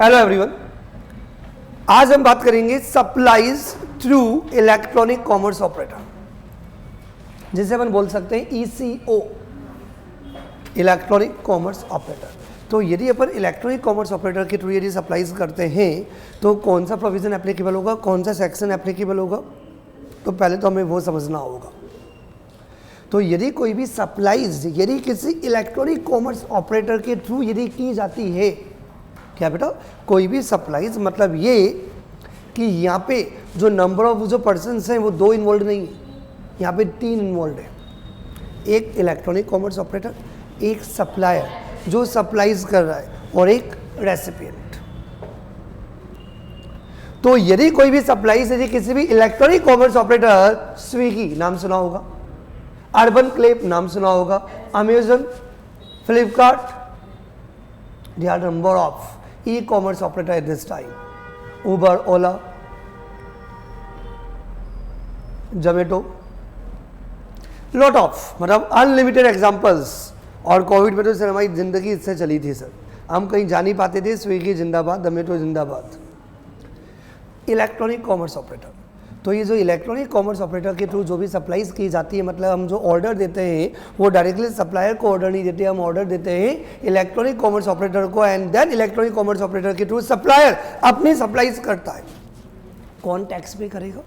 Hello everyone, आज हम बात करेंगे supplies through electronic commerce operator, जिसे अपन बोल सकते हैं ECO, इलेक्ट्रॉनिक कॉमर्स ऑपरेटर। तो यदि अपन इलेक्ट्रॉनिक कॉमर्स ऑपरेटर के थ्रू यदि सप्लाईज करते हैं तो कौन सा प्रोविजन एप्लीकेबल होगा, कौन सा सेक्शन एप्लीकेबल होगा, तो पहले तो हमें वो समझना होगा। तो यदि कोई भी सप्लाईज यदि किसी इलेक्ट्रॉनिक कॉमर्स ऑपरेटर के थ्रू यदि की जाती है, क्या बेटा, कोई भी सप्लाईज मतलब ये कि यहाँ पे जो नंबर ऑफ जो पर्सन्स हैं वो 2 इन्वॉल्व नहीं है, यहाँ पे 3 इन्वॉल्व है। एक इलेक्ट्रॉनिक कॉमर्स ऑपरेटर, एक सप्लायर जो सप्लाईज कर रहा है, और एक रेसिपिएंट। तो यदि कोई भी सप्लाईज यदि किसी भी इलेक्ट्रॉनिक कॉमर्स ऑपरेटर, स्विगी नाम सुना होगा, अर्बन क्लेप नाम सुना होगा, Amazon, Flipkart, there are number of e-commerce operator at this time, Uber, Ola, Zomato, lot of मतलब अनलिमिटेड एग्जांपल्स। और कोविड में तो सर हमारी ज़िंदगी इससे चली थी सर, हम कहीं जा नहीं पाते थे। स्विगी जिंदाबाद, जोमेटो जिंदाबाद। इलेक्ट्रॉनिक कॉमर्स ऑपरेटर, तो ये जो इलेक्ट्रॉनिक कॉमर्स ऑपरेटर के थ्रू जो भी सप्लाईज की जाती है, मतलब हम जो ऑर्डर देते हैं वो डायरेक्टली सप्लायर को ऑर्डर नहीं देते, हम ऑर्डर देते हैं इलेक्ट्रॉनिक कॉमर्स ऑपरेटर को, and then electronic commerce operator के थ्रू सप्लायर अपनी सप्लाईज करता है। कौन टैक्स पे करेगा,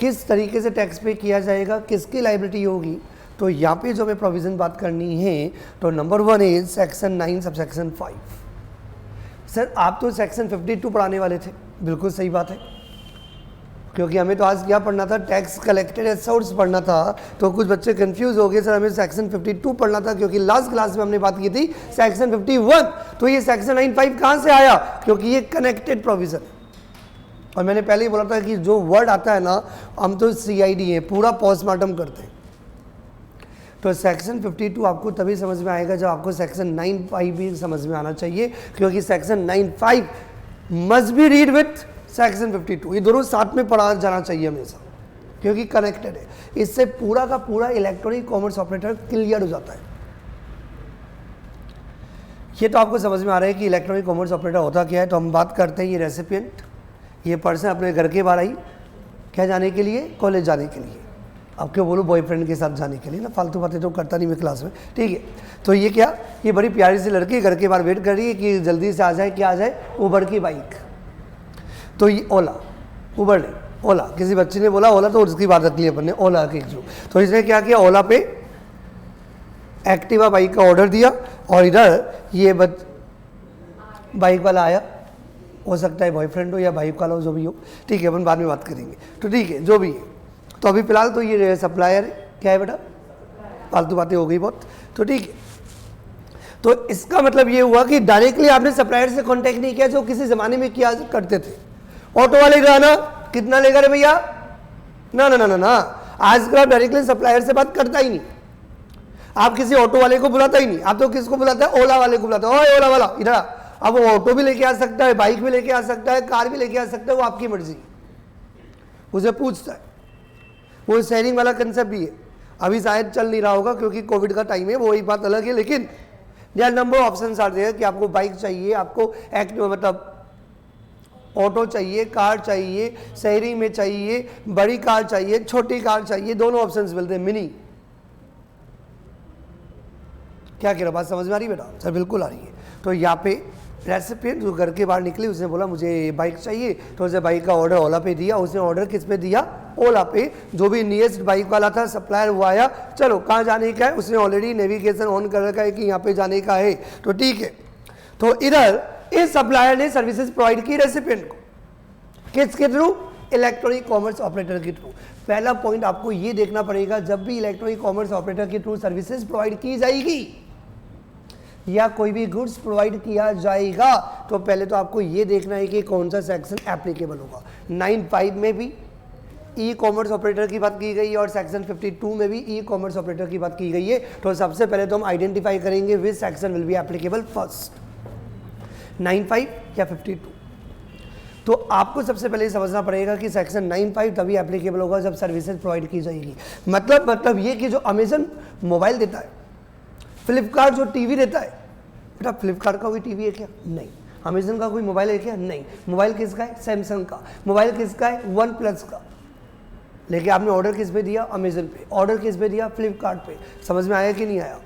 किस तरीके से टैक्स पे किया जाएगा, किसकी लायबिलिटी होगी, तो यहाँ पे जो हमें प्रोविज़न बात करनी है, तो number 1 is section 9 subsection 5। Sir आप तो सेक्शन 52 पढ़ाने वाले थे, बिल्कुल सही बात है, क्योंकि हमें तो आज क्या पढ़ना था, टैक्स कलेक्टेड एज सोर्स पढ़ना था। तो कुछ बच्चे कंफ्यूज हो गए, सर हमें सेक्शन 52 पढ़ना था, क्योंकि लास्ट क्लास में हमने बात की थी सेक्शन 51। तो ये सेक्शन 95 कहाँ से आया, क्योंकि ये कनेक्टेड प्रोविजन। और मैंने पहले ही बोला था कि जो वर्ड आता है ना, हम तो CID है, पूरा पोस्टमार्टम करते हैं। तो सेक्शन 52 आपको तभी समझ में आएगा जब आपको सेक्शन 95 भी समझ में आना चाहिए, क्योंकि section 95 must be read with section 52। ये दोनों साथ में पढ़ा जाना चाहिए हमेशा, क्योंकि कनेक्टेड है। इससे पूरा का पूरा इलेक्ट्रॉनिक कॉमर्स ऑपरेटर क्लियर हो जाता है। ये तो आपको समझ में आ रहा है कि इलेक्ट्रॉनिक कॉमर्स ऑपरेटर होता क्या है। तो हम बात करते हैं ये रेसिपिएंट, ये पर्सन अपने घर के बाहर आई क्या जाने के लिए, कॉलेज जाने के लिए। अब क्यों बोलूँ, बॉयफ्रेंड के साथ जाने के लिए ना, फालतू बातें तो करता नहीं मैं क्लास में, ठीक है। तो ये क्या, ये बड़ी प्यारी सी लड़की घर के बाहर वेट कर रही है कि जल्दी से आ जाए, क्या आ जाए, उबर की बाइक। तो ये ओला, उबर नहीं, ओला, किसी बच्चे ने बोला ओला तो उसकी बात रख ली अपन ने, ओला के थ्रू। तो इसने क्या किया, ओला पे एक्टिवा बाइक का ऑर्डर दिया, और इधर ये बाइक वाला आया, हो सकता है बॉयफ्रेंड हो या बाइक वाला हो, जो भी हो, ठीक है, अपन बाद में बात करेंगे। तो ठीक है, जो भी है। तो अभी फिलहाल तो ये सप्लायर क्या है बेटा, फालतू बातें हो गई बहुत, तो ठीक है। तो इसका मतलब ये हुआ कि डायरेक्टली आपने सप्लायर से कांटेक्ट नहीं किया, जो किसी ज़माने में किया करते थे। ऑटो वाले जाना, कितना लेगा रे भैया, ना ना ना ना ना, आजकल आप डायरेक्टली सप्लायर से बात करता ही नहीं। आप किसी ऑटो वाले को बुलाता ही नहीं, आप तो किसको बुलाता है, ओला वाले को बुलाता है, ओए ओला वाला इधर आ। अब वो ऑटो भी लेके आ सकता है, बाइक भी लेके आ सकता है, कार भी लेके आ सकता है, वो आपकी मर्जी। उसे पूछता है, वो शेयरिंग वाला कंसेप्ट भी है। अभी शायद चल नहीं रहा होगा क्योंकि कोविड का टाइम है, वो एक बात अलग है, लेकिन there number of options are there कि आपको बाइक चाहिए, आपको मतलब ऑटो चाहिए, कार चाहिए, शेयरिंग में चाहिए, बड़ी कार चाहिए, छोटी कार चाहिए, दोनों ऑप्शंस मिलते हैं। मिनी, क्या कह रहा, बात समझ में आ रही बेटा? सर बिल्कुल आ रही है। तो यहाँ पे रेसिपिएंट जो घर के बाहर निकले, उसने बोला मुझे बाइक चाहिए, तो उसे बाइक का ऑर्डर ओला पे दिया। उसने ऑर्डर किस पे दिया, ओला पे। जो भी नियरेस्ट बाइक वाला था, सप्लायर वो आया, चलो कहाँ जाने का है, उसने ऑलरेडी नेविगेशन ऑन कर रखा है कि यहाँ पे जाने का है, तो ठीक है। तो इधर इस सप्लायर ने सर्विसेज प्रोवाइड की रेसिपिएंट को, किसके थ्रू, इलेक्ट्रॉनिक कॉमर्स ऑपरेटर के थ्रू। पहला पॉइंट आपको ये देखना पड़ेगा, जब भी इलेक्ट्रॉनिक कॉमर्स ऑपरेटर के थ्रू सर्विसेज प्रोवाइड की जाएगी या कोई भी गुड्स प्रोवाइड किया जाएगा, तो पहले तो आपको ये देखना है कि कौन सा सेक्शन एप्लीकेबल होगा। 9(5) में भी ई कॉमर्स ऑपरेटर की बात की गई है, और सेक्शन 52 में भी ई कॉमर्स ऑपरेटर की बात की गई है। तो सबसे पहले तो हम आइडेंटिफाई करेंगे which section will be applicable first, 9(5) या 52। तो आपको सबसे पहले समझना पड़ेगा कि सेक्शन 9(5) तभी एप्लीकेबल होगा जब सर्विसेज प्रोवाइड की जाएगी। मतलब ये कि जो अमेजन मोबाइल देता है, फ्लिपकार्ट जो टीवी देता है, बेटा फ्लिपकार्ट का कोई टीवी है क्या? नहीं। अमेजन का कोई मोबाइल है क्या? नहीं। मोबाइल किसका है? सैमसंग का। मोबाइल किसका है? वन प्लस का। लेकिन आपने ऑर्डर किस पे दिया? अमेजन पे। ऑर्डर किस पे दिया? फ्लिपकार्ट पे। समझ में आया कि नहीं आया?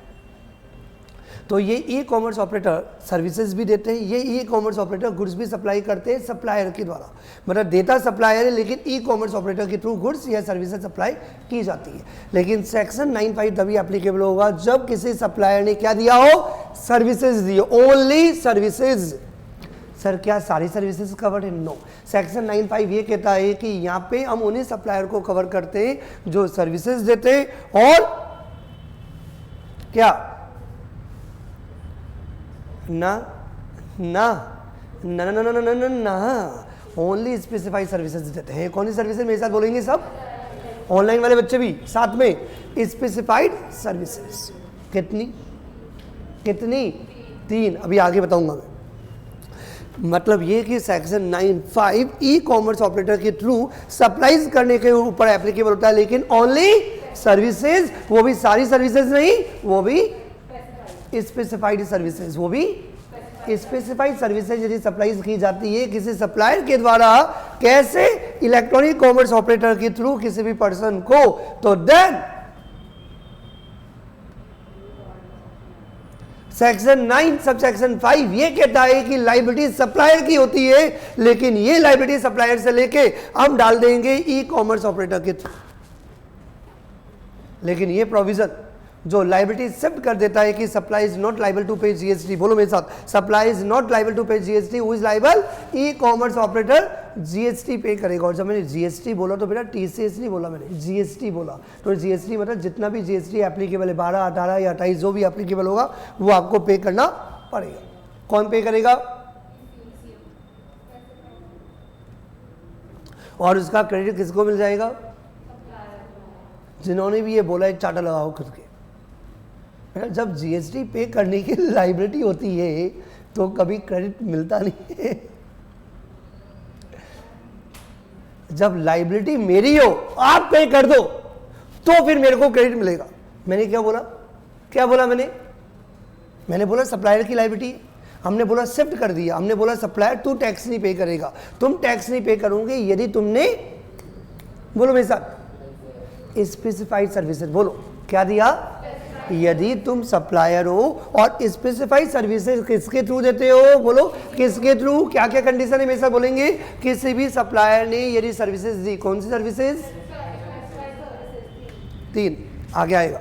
तो ये ई कॉमर्स ऑपरेटर सर्विसेज भी देते हैं, ये ई कॉमर्स ऑपरेटर गुड्स भी सप्लाई करते हैं सप्लायर के द्वारा, मतलब देता सप्लायर है लेकिन ई कॉमर्स ऑपरेटर के थ्रू गुड्स या सर्विसेज सप्लाई की जाती है। लेकिन सेक्शन 9(5) तभी एप्लीकेबल होगा जब किसी सप्लायर ने क्या दिया हो? सर्विसेज दिए, ओनली सर्विसेज। सर क्या सारी सर्विसेज कवर्ड है? नो। सेक्शन 9(5) ये कहता है कि यहाँ पे हम उन्हीं सप्लायर को कवर करते हैं जो सर्विसेज देते हैं और क्या ना ना ना ना ना ना ना ना ना ओनली स्पेसिफाइड सर्विसेज देते हैं। कौन सी सर्विसेज मेरे साथ बोलेंगे सब? ऑनलाइन वाले बच्चे भी साथ में। स्पेसिफाइड सर्विसेज कितनी कितनी? 3। अभी आगे बताऊंगा मैं। मतलब ये कि सेक्शन 9(5) ई कॉमर्स ऑपरेटर के थ्रू सप्लाईज करने के ऊपर एप्लीकेबल होता है, लेकिन ओनली सर्विसेज, वो भी सारी सर्विसेज नहीं, वो भी स्पेसिफाइड सर्विसेज, वो भी स्पेसिफाइड सर्विसेज यदि सप्लाई की जाती है किसी सप्लायर के द्वारा, कैसे? इलेक्ट्रॉनिक कॉमर्स ऑपरेटर के थ्रू किसी भी पर्सन को, तो देन सेक्शन 9 सब सेक्शन 5 ये कहता है कि लायबिलिटी सप्लायर की होती है, लेकिन ये लायबिलिटी सप्लायर से लेके हम डाल देंगे ई कॉमर्स ऑपरेटर के थ्रू। लेकिन ये प्रोविजन जो लायबिलिटी शिफ्ट कर देता है कि supply is not liable to pay GST, बोलो मेरे साथ, supply is not liable to pay GST, who is liable? E commerce operator GST pay करेगा। और जब मैंने जीएसटी बोला तो बेटा टीसीएस नहीं बोला, मैंने जीएसटी बोला। तो जीएसटी मतलब जितना भी जीएसटी एप्लीकेबल है 12, 18 या 28 जो भी एप्लीकेबल होगा वो आपको पे करना पड़ेगा। कौन पे करेगा? और उसका क्रेडिट किसको मिल जाएगा? जिन्होंने भी ये बोला है चाटा लगाओ खुद के। जब जीएसटी पे करने की लायबिलिटी होती है तो कभी क्रेडिट मिलता नहीं है। जब लायबिलिटी मेरी हो, आप पे कर दो, तो फिर मेरे को क्रेडिट मिलेगा। मैंने क्या बोला? क्या बोला मैंने? मैंने बोला सप्लायर की लायबिलिटी, हमने बोला शिफ्ट कर दिया, हमने बोला सप्लायर तू टैक्स नहीं पे करेगा, तुम टैक्स नहीं पे करोगे यदि तुमने, बोलो मेरे साथ, स्पेसिफाइड सर्विसेज, बोलो क्या दिया? यदि तुम सप्लायर हो और स्पेसिफाइड सर्विसेज किसके थ्रू देते हो? बोलो किसके थ्रू? क्या क्या कंडीशन है मेरे साथ बोलेंगे? किसी भी सप्लायर ने यदि सर्विसेज दी, कौन सी सर्विसेज? 3 आगे आएगा।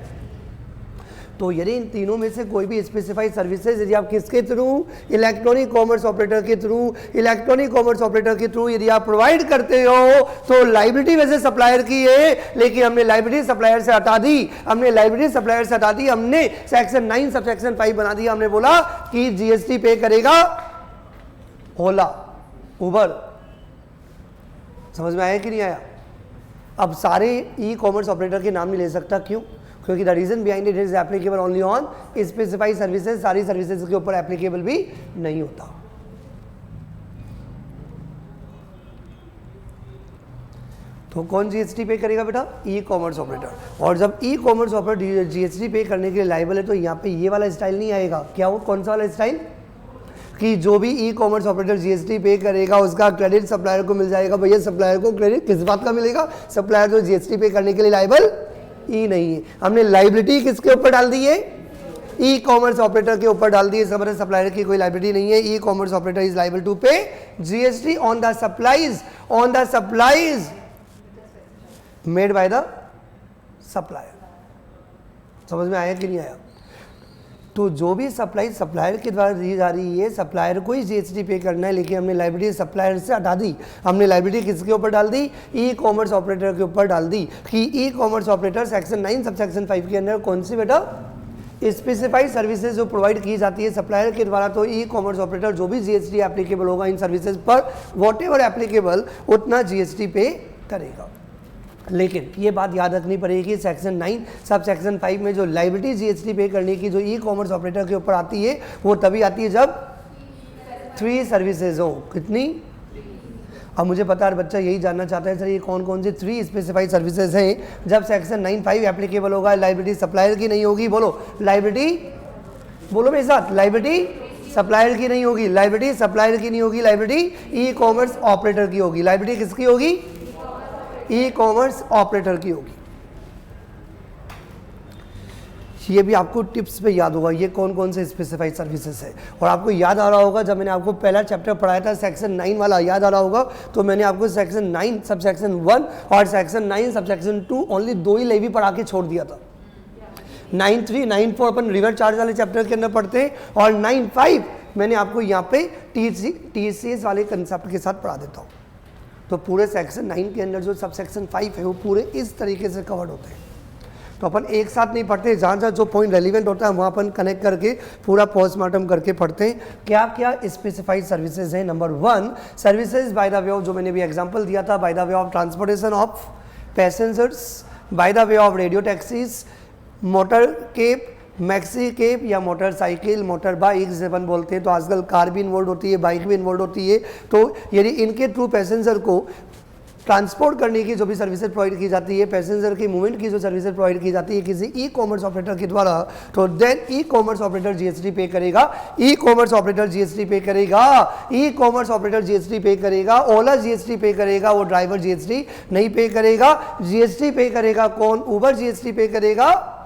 तो यदि इन तीनों में से कोई भी स्पेसिफाइड सर्विसेज यदि आप किसके थ्रू? इलेक्ट्रॉनिक कॉमर्स ऑपरेटर के थ्रू, इलेक्ट्रॉनिक कॉमर्स ऑपरेटर के थ्रू यदि आप प्रोवाइड करते हो तो लायबिलिटी वैसे सप्लायर की है, लेकिन हमने लायबिलिटी सप्लायर से हटा दी, हमने लायबिलिटी सप्लायर से हटा दी, हमने सेक्शन 9 सब सेक्शन 5 बना दिया। हमने बोला कि जीएसटी पे करेगा ओला, उबर। समझ में आया कि नहीं आया? अब सारे ई कॉमर्स ऑपरेटर के नाम नहीं ले सकता, क्यों? क्योंकि the reason behind it is applicable only on specified services, सारी सर्विसेज के ऊपर एप्लीकेबल भी नहीं होता। तो कौन जीएसटी पे करेगा बेटा? ई कॉमर्स ऑपरेटर। और जब ई कॉमर्स ऑपरेटर जीएसटी पे करने के लिए लायबल है तो यहाँ पे ये वाला स्टाइल नहीं आएगा। क्या वो कौन सा वाला स्टाइल? कि जो भी ई कॉमर्स ऑपरेटर जीएसटी पे करेगा उसका क्रेडिट सप्लायर को मिल जाएगा। भैया सप्लायर को क्रेडिट किस बात का मिलेगा? सप्लायर तो जीएसटी पे करने के लिए लायबल ई नहीं है। हमने लायबिलिटी किसके ऊपर डाल दी है? ई कॉमर्स ऑपरेटर के ऊपर डाल दी है। सब सप्लायर की कोई लायबिलिटी नहीं है। E commerce operator is liable to pay GST on the supplies made by the supplier. समझ में आया कि नहीं आया? तो जो भी सप्लाई सप्लायर के द्वारा दी जा रही है, सप्लायर को ही जीएसटी पे करना है, लेकिन हमने लायबिलिटी सप्लायर से हटा दी। हमने लायबिलिटी किसके ऊपर डाल दी? ई कॉमर्स ऑपरेटर के ऊपर डाल दी कि ई commerce operator section 9 sub section 5 के अंदर कौन सी बेटा? स्पेसिफाइड सर्विसेज जो प्रोवाइड की जाती है सप्लायर के द्वारा, तो ई कॉमर्स ऑपरेटर जो भी जीएसटी एप्लीकेबल होगा इन सर्विसेज पर, वॉट एवर एप्लीकेबल उतना जीएसटी पे करेगा। लेकिन ये बात याद रखनी पड़ेगी, सेक्शन 9 सब सेक्शन 5 में जो लायबिलिटी जीएसटी पे करने की जो ई कॉमर्स ऑपरेटर के ऊपर आती है वो तभी आती है जब 3 सर्विसेज हो। कितनी? अब मुझे पता है बच्चा यही जानना चाहता है सर ये कौन कौन सी 3 स्पेसिफाइड सर्विसेज हैं जब सेक्शन 9(5) एप्लीकेबल होगा, लायबिलिटी सप्लायर की नहीं होगी। बोलो लायबिलिटी, बोलो मेरे साथ, लायबिलिटी सप्लायर की नहीं होगी, लायबिलिटी सप्लायर की नहीं होगी, लायबिलिटी ई कॉमर्स ऑपरेटर की होगी। लायबिलिटी किसकी होगी? ई कॉमर्स ऑपरेटर की होगी। ये भी आपको टिप्स पे याद होगा, ये कौन कौन से स्पेसिफाइड सर्विसेज है। और आपको याद आ रहा होगा, जब मैंने आपको पहला चैप्टर पढ़ाया था सेक्शन 9 वाला, याद आ रहा होगा, तो मैंने आपको सेक्शन 9 सब सेक्शन 1 और सेक्शन 9 सब सेक्शन 2 ओनली 2 ही लेवी पढ़ा के छोड़ दिया था। 9.3 9.4 अपन रिवर चार्ज वाले चैप्टर के अंदर पढ़ते हैं, और 9.5 मैंने आपको यहाँ पे TCS वाले कंसेप्ट के साथ पढ़ा देता हूँ। तो पूरे सेक्शन 9 के अंदर जो सब सेक्शन 5 है वो पूरे इस तरीके से कवर्ड होते हैं। तो अपन एक साथ नहीं पढ़ते, जहाँ जहाँ जो पॉइंट रेलिवेंट होता है वहाँ अपन कनेक्ट करके पूरा पोस्टमार्टम करके पढ़ते हैं। क्या क्या स्पेसिफाइड सर्विसेज हैं? Number 1 services by the way of, जो मैंने भी एग्जांपल दिया था, by the way of transportation of passengers, by the way of radio taxis, motor cab, maxi cab या मोटरसाइकिल, मोटर बाइक जैसे अपन बोलते हैं। तो आजकल कार भी इन्वॉल्व होती है, बाइक भी इन्वॉल्व होती है। तो यदि इनके थ्रू पैसेंजर को ट्रांसपोर्ट करने की जो भी सर्विसेज प्रोवाइड की जाती है, पैसेंजर की मूवमेंट की जो सर्विसेज प्रोवाइड की जाती है किसी ई कॉमर्स ऑपरेटर के द्वारा, तो then e commerce operator GST pay करेगा। ई कॉमर्स ऑपरेटर जीएसटी पे करेगा, ई कॉमर्स ऑपरेटर जीएसटी पे करेगा, ओला जीएसटी पे करेगा, वो ड्राइवर जीएसटी नहीं पे करेगा। जीएसटी पे करेगा कौन? उबर जीएसटी पे करेगा,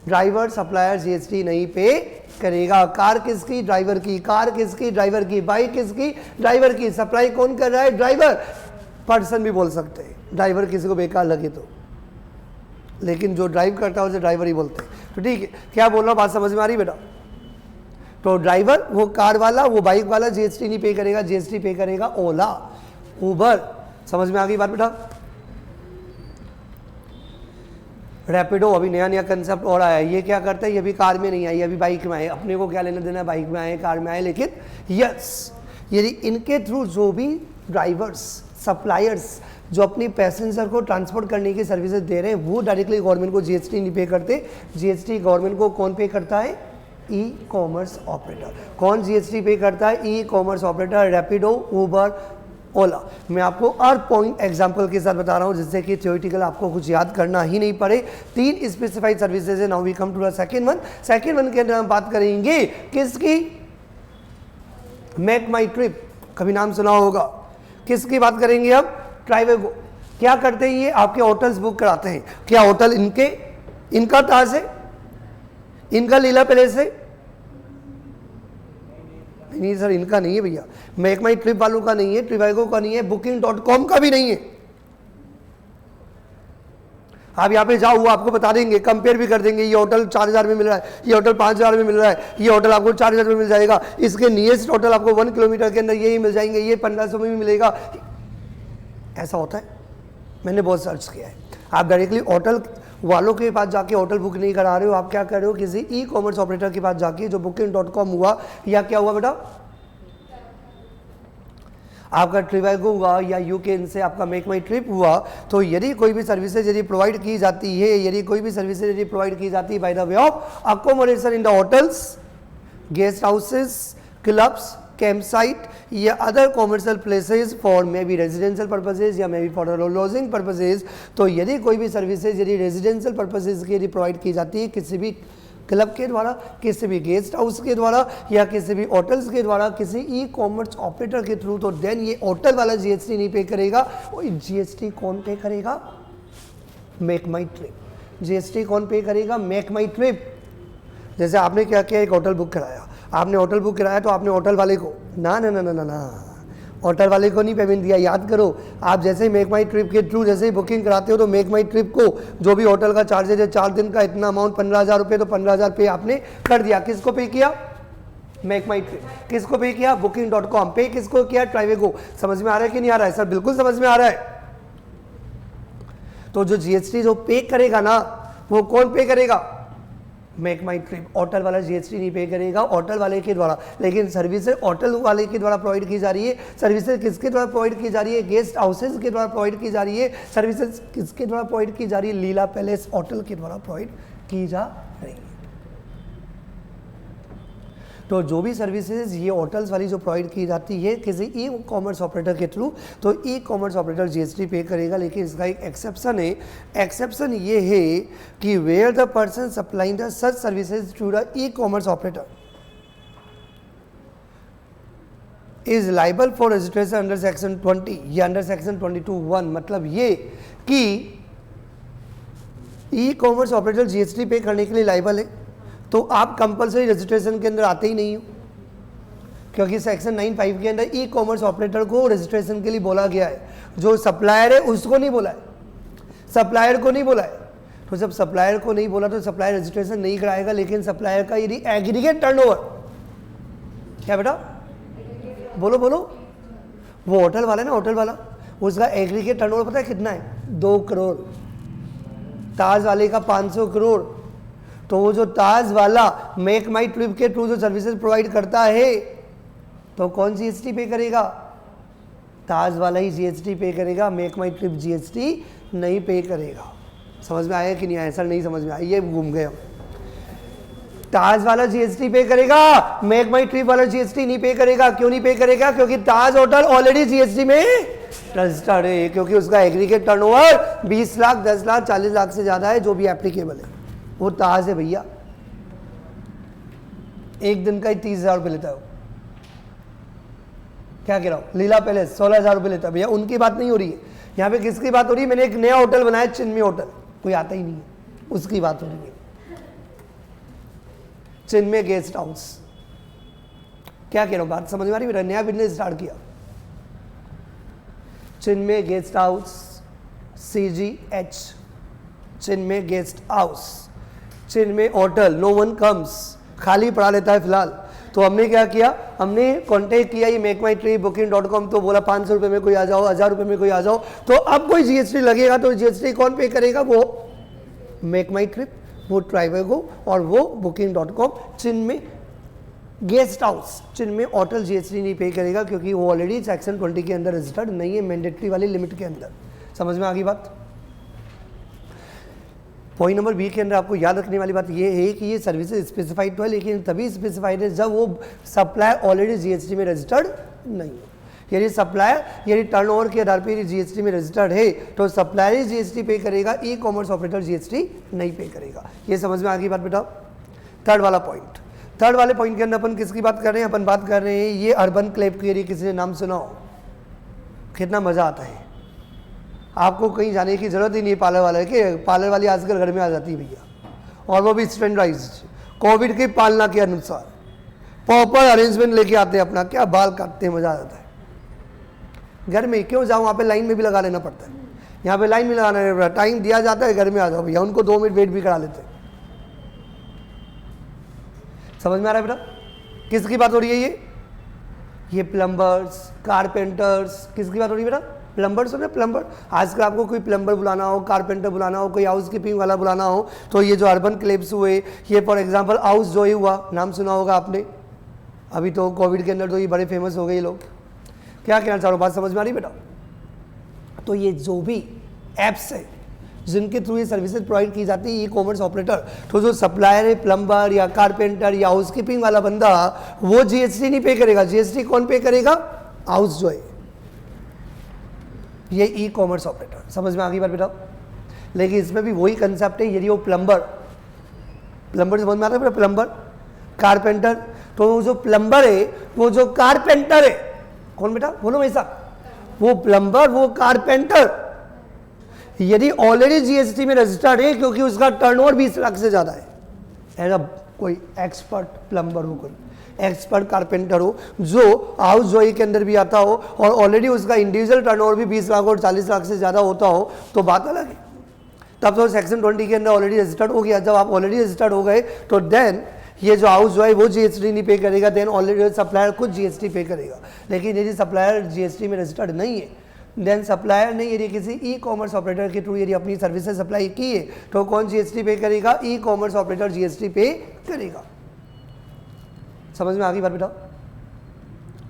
ड्राइवर सप्लायर जीएसटी नहीं पे करेगा। कार किसकी? ड्राइवर की। कार किसकी? ड्राइवर की। बाइक किसकी? ड्राइवर की। सप्लाई कौन कर रहा है? ड्राइवर। पर्सन भी बोल सकते हैं, ड्राइवर किसी को बेकार लगे तो, लेकिन जो ड्राइव करता है उसे ड्राइवर ही बोलते हैं। तो ठीक है, क्या बोल रहा हूँ, बात समझ में आ रही बेटा? तो ड्राइवर, वो कार वाला, वो बाइक वाला जीएसटी नहीं पे करेगा, जीएसटी पे करेगा ओला, उबर। समझ में आ गई बात बेटा? रैपिडो अभी नया नया कंसेप्ट और आया है, ये क्या करता है? ये भी कार में नहीं आई, अभी बाइक में आए। अपने को क्या लेना देना, बाइक में आए, कार में आए। लेकिन यस, यदि इनके थ्रू जो भी ड्राइवर्स, सप्लायर्स जो अपनी पैसेंजर को ट्रांसपोर्ट करने की सर्विसेज दे रहे हैं, वो डायरेक्टली गवर्नमेंट को जीएसटी नहीं पे करते। जीएसटी गवर्नमेंट को कौन पे करता है? E commerce operator. कौन जीएसटी पे करता है? E commerce operator. Rapido, Uber, Ola. मैं आपको और पॉइंट एग्जांपल के साथ बता रहा हूं, जिससे कि थ्योरेटिकल आपको कुछ याद करना ही नहीं पड़े। 3 स्पेसिफाइड सर्विसेज है। Now we come to the second one. Second one के अंदर हम बात करेंगे किसकी? मेक माई ट्रिप, कभी नाम सुना होगा। किसकी बात करेंगे अब? ट्रैवेगो। क्या करते हैं ये? आपके होटल्स बुक कराते हैं। क्या होटल इनका ताज है? इनका लीला पैलेस है? नहीं सर, इनका नहीं है भैया। मेक माई ट्रिप वालों का नहीं है, ट्रिवेगो का नहीं है, booking.com का भी नहीं है। आप यहाँ पे जाओ, वो आपको बता देंगे, कंपेयर भी कर देंगे। ये होटल 4000 में मिल रहा है, ये होटल 5000 में मिल रहा है, ये होटल आपको 4000 में मिल जाएगा। इसके नियरेस्ट होटल आपको 1 किलोमीटर के अंदर यही मिल जाएंगे, ये 1500 में भी मिलेगा। ऐसा होता है, मैंने बहुत सर्च किया है। आप डायरेक्टली होटल वालों के पास जाके होटल बुक नहीं करा रहे हो, आप क्या कर रहे हो? किसी ई कॉमर्स ऑपरेटर के पास जाके, जो booking.com हुआ या क्या हुआ बेटा, आपका ट्रिवेगो हुआ या यूके इनसे आपका मेक माई ट्रिप हुआ। तो यदि कोई भी सर्विसेज यदि प्रोवाइड की जाती है, यदि कोई भी सर्विसेज यदि प्रोवाइड की जाती है by the way of accommodation in the hotels, guest houses, clubs, camp site या other commercial places for may be residential purposes या may be for lodging purposes. तो यदि कोई भी सर्विसेज यदि रेजिडेंशियल पर्पसेज के लिए प्रोवाइड की जाती है किसी भी क्लब के द्वारा, किसी भी गेस्ट हाउस के द्वारा या किसी भी होटल्स के द्वारा, किसी ई कॉमर्स ऑपरेटर के थ्रू, तो देन ये होटल वाला जीएसटी नहीं पे करेगा। और जीएसटी कौन पे करेगा? मेक माई ट्रिप। जीएसटी कौन पे करेगा? मेक माई ट्रिप। जैसे आपने क्या किया, एक होटल बुक कराया, आपने होटल बुक कराया तो आपने होटल वाले को ना होटल वाले को नहीं पेमेंट दिया। याद करो, आप जैसे ही मेक माई ट्रिप के थ्रू जैसे ही बुकिंग कराते हो तो मेक माई ट्रिप को जो भी होटल का चार्जेज है 4 दिन का इतना अमाउंट 15,000 रुपये, तो 15,000 पे आपने कर दिया। किसको पे किया? मेक माई ट्रिप। किसको पे किया? booking.com। पे किसको किया? ट्रैवेगो। समझ में आ रहा है कि नहीं आ रहा है? सर बिल्कुल समझ में आ रहा है। तो जो जीएसटी जो पे करेगा ना, वो कौन पे करेगा? मेक माई ट्रिप। होटल वाला जीएसटी नहीं पे करेगा, होटल वाले के द्वारा। लेकिन सर्विसेज होटल वाले के द्वारा प्रोवाइड की जा रही है। सर्विसेज किसके द्वारा प्रोवाइड की जा रही है? गेस्ट हाउसेज के द्वारा प्रोवाइड की जा रही है। सर्विसेज किसके द्वारा प्रोवाइड की जा रही है? लीला पैलेस होटल के द्वारा प्रोवाइड की जा रही है। तो जो भी सर्विसेज ये होटल्स वाली जो प्रोवाइड की जाती है किसी ई कॉमर्स ऑपरेटर के थ्रू, तो ई कॉमर्स ऑपरेटर जीएसटी पे करेगा। लेकिन इसका एक एक्सेप्शन है। एक्सेप्शन ये है कि where the person supplying the such services to the e commerce operator, is liable for registration under section 20 या अंडर सेक्शन 22(1), मतलब ये कि ई कॉमर्स ऑपरेटर जीएसटी पे करने के लिए लाइबल है, तो आप कंपलसरी रजिस्ट्रेशन के अंदर आते ही नहीं हो, क्योंकि सेक्शन 9(5) के अंदर ई कॉमर्स ऑपरेटर को रजिस्ट्रेशन के लिए बोला गया है। जो सप्लायर है उसको नहीं बोला है, सप्लायर को नहीं बोला है। तो जब सप्लायर को नहीं बोला तो सप्लायर रजिस्ट्रेशन नहीं कराएगा, लेकिन सप्लायर का यदि एग्रीगेट टर्नओवर, क्या बेटा बोलो बोलो, वो होटल वाला है ना, होटल वाला, उसका एग्रीगेट टर्नओवर पता है कितना है? 2 करोड़। ताज वाले का 500 करोड़। तो वो जो ताज वाला मेक माई ट्रिप के थ्रू जो सर्विसेज प्रोवाइड करता है, तो कौन जीएसटी पे करेगा? ताज वाला ही जीएसटी पे करेगा, मेक माई ट्रिप जीएसटी नहीं पे करेगा। समझ में आया कि नहीं आया? सर नहीं समझ में आया, ये घूम गए हम। ताज वाला जीएसटी पे करेगा, मेक माई ट्रिप वाला जीएसटी नहीं पे करेगा। क्यों नहीं पे करेगा? क्योंकि ताज होटल ऑलरेडी जीएसटी में रजिस्टर्ड है, क्योंकि उसका एग्रीगेट टर्नओवर 20 लाख, 10 लाख, 40 लाख से ज्यादा है, जो भी एप्लीकेबल है, वो ताज है भैया। एक दिन का ही 30,000 रुपये लेता है वो। क्या कह रहा हूं? लीला पैलेस 16,000 रुपये लेता है भैया। उनकी बात नहीं हो रही है यहाँ पे, किसकी बात हो रही है? मैंने एक नया होटल बनाया, चिन्मय होटल, कोई आता ही नहीं है, उसकी बात हो रही है। चिन्मय गेस्ट हाउस, क्या कह रहा हूं? बात समझ में आ रही है? मेरा नया बिजनेस स्टार्ट किया, चिन्मय गेस्ट हाउस, CGH, चिन्मय गेस्ट हाउस, चिन्मय होटल, नो वन कम्स, खाली पड़ा रहता है फिलहाल। तो हमने क्या किया? हमने कांटेक्ट किया ये मेक माई ट्रिप booking.com, तो बोला 500 रुपये में कोई आ जाओ, 1000 रुपये में कोई आ जाओ। तो अब कोई जीएसटी लगेगा तो जीएसटी कौन पे करेगा? वो मेक माई ट्रिप, वो ट्राइवेगो, और वो booking.com। चिन्मय गेस्ट हाउस, चिन्मय होटल जीएसटी नहीं पे करेगा, क्योंकि वो ऑलरेडी सेक्शन 20 के अंदर रजिस्टर्ड नहीं है, मैंडेटरी वाली लिमिट के अंदर। समझ में आ गई बात? पॉइंट नंबर बी के अंदर आपको याद रखने वाली बात ये है कि ये सर्विसेज स्पेसिफाइड तो है, लेकिन तभी स्पेसिफाइड है जब वो सप्लायर ऑलरेडी जीएसटी में रजिस्टर्ड नहीं है। यदि सप्लायर यदि टर्नओवर के आधार पर जीएसटी में रजिस्टर्ड है तो सप्लायर ही जीएसटी पे करेगा, ई कॉमर्स ऑपरेटर जीएसटी नहीं पे करेगा। ये समझ में आ गई बात बेटा? थर्ड वाला पॉइंट, थर्ड वाले पॉइंट के अंदर अपन किसकी बात कर रहे हैं? अपन बात कर रहे हैं ये अर्बन क्लेब की। किसी ने नाम सुना हो? कितना मजा आता है, आपको कहीं जाने की जरूरत ही नहीं है पार्लर वाले के, पार्लर वाली आजकल घर में आ जाती है भैया, और वो भी स्टैंडर्डाइज्ड कोविड की पालना के अनुसार प्रॉपर अरेंजमेंट लेके आते हैं अपना, क्या बाल काटते हैं, मजा आ जाता है। घर में क्यों जाऊँ? वहाँ पे लाइन में भी लगा लेना पड़ता है, यहाँ पे लाइन में लगाना पड़ता है, टाइम दिया जाता है, घर में आ जाओ भैया, उनको 2 मिनट वेट भी करा लेते हैं। समझ में आ रहा है बेटा? किसकी बात हो रही है? ये प्लम्बर्स, कारपेंटर्स, किसकी बात हो रही है बेटा? प्लम्बर्स हो ना, प्लम्बर। आजकल आपको कोई प्लम्बर बुलाना हो, कारपेंटर बुलाना हो, कोई हाउस कीपिंग वाला बुलाना हो, तो ये जो अर्बन क्लेब्स हुए, ये फॉर एग्जांपल हाउस जॉय हुआ, नाम सुना होगा आपने, अभी तो कोविड के अंदर तो ये बड़े फेमस हो गए ये लोग। क्या कहना चाह रहा हूँ? बात समझ में आ रही बेटा? तो ये जो भी एप्स है जिनके थ्रू ये सर्विसेज प्रोवाइड की जाती है ई कॉमर्स ऑपरेटर, तो जो सप्लायर है प्लम्बर या कारपेंटर या हाउस कीपिंग वाला बंदा, वो जीएसटी नहीं पे करेगा। जीएसटी कौन पे करेगा? हाउस जॉय, ये ई कॉमर्स ऑपरेटर। समझ में आ गई बात बेटा? लेकिन इसमें भी वही कंसेप्ट है, यदि वो प्लम्बर समझ में आता है बेटा? प्लम्बर, कारपेंटर, तो वो जो प्लम्बर है, वो जो कारपेंटर है, कौन बेटा बोलो ऐसा? वो प्लम्बर, वो कारपेंटर, यदि ऑलरेडी जीएसटी में रजिस्टर्ड है, क्योंकि उसका टर्नओवर 20 लाख से ज्यादा है, ऐसा कोई एक्सपर्ट प्लम्बर हो, कोई एक्सपर्ट कारपेंटर हो, जो हाउस जॉय के अंदर भी आता हो और ऑलरेडी उसका इंडिविजुअल टर्नओवर भी 20 लाख और 40 लाख से ज़्यादा होता हो, तो बात अलग है। तब तो सेक्शन 20 के अंदर ऑलरेडी रजिस्टर्ड हो गया। जब आप ऑलरेडी रजिस्टर्ड हो गए तो देन ये जो हाउस जॉय वो जीएसटी नहीं पे करेगा, देन ऑलरेडी सप्लायर खुद जीएसटी पे करेगा। लेकिन यदि सप्लायर जीएसटी में रजिस्टर्ड नहीं है, देन सप्लायर ने यदि किसी ई कॉमर्स ऑपरेटर के थ्रू यदि अपनी सर्विसेज सप्लाई की है, तो कौन जीएसटी पे करेगा? ई कॉमर्स ऑपरेटर जीएसटी पे करेगा। समझ में आ गई बात बेटा?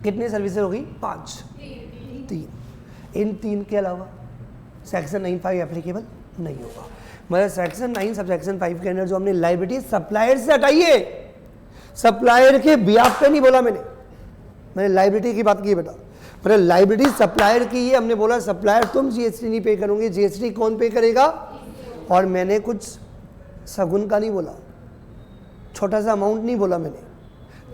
कितनी सर्विसेज होगी? 5, 3। इन 3 के अलावा सेक्शन 9(5) एप्लीकेबल नहीं होगा। मतलब सेक्शन 9 सब सेक्शन 5 के अंदर जो हमने लायबिलिटी सप्लायर से हटाई है, सप्लायर के बिहाफ पे नहीं बोला मैंने लायबिलिटी की बात की बेटा। मतलब लायबिलिटी सप्लायर की है, हमने बोला सप्लायर तुम जीएसटी नहीं पे करोगे, जीएसटी कौन पे करेगा? और मैंने कुछ सगुन का नहीं बोला, छोटा सा अमाउंट नहीं बोला मैंने,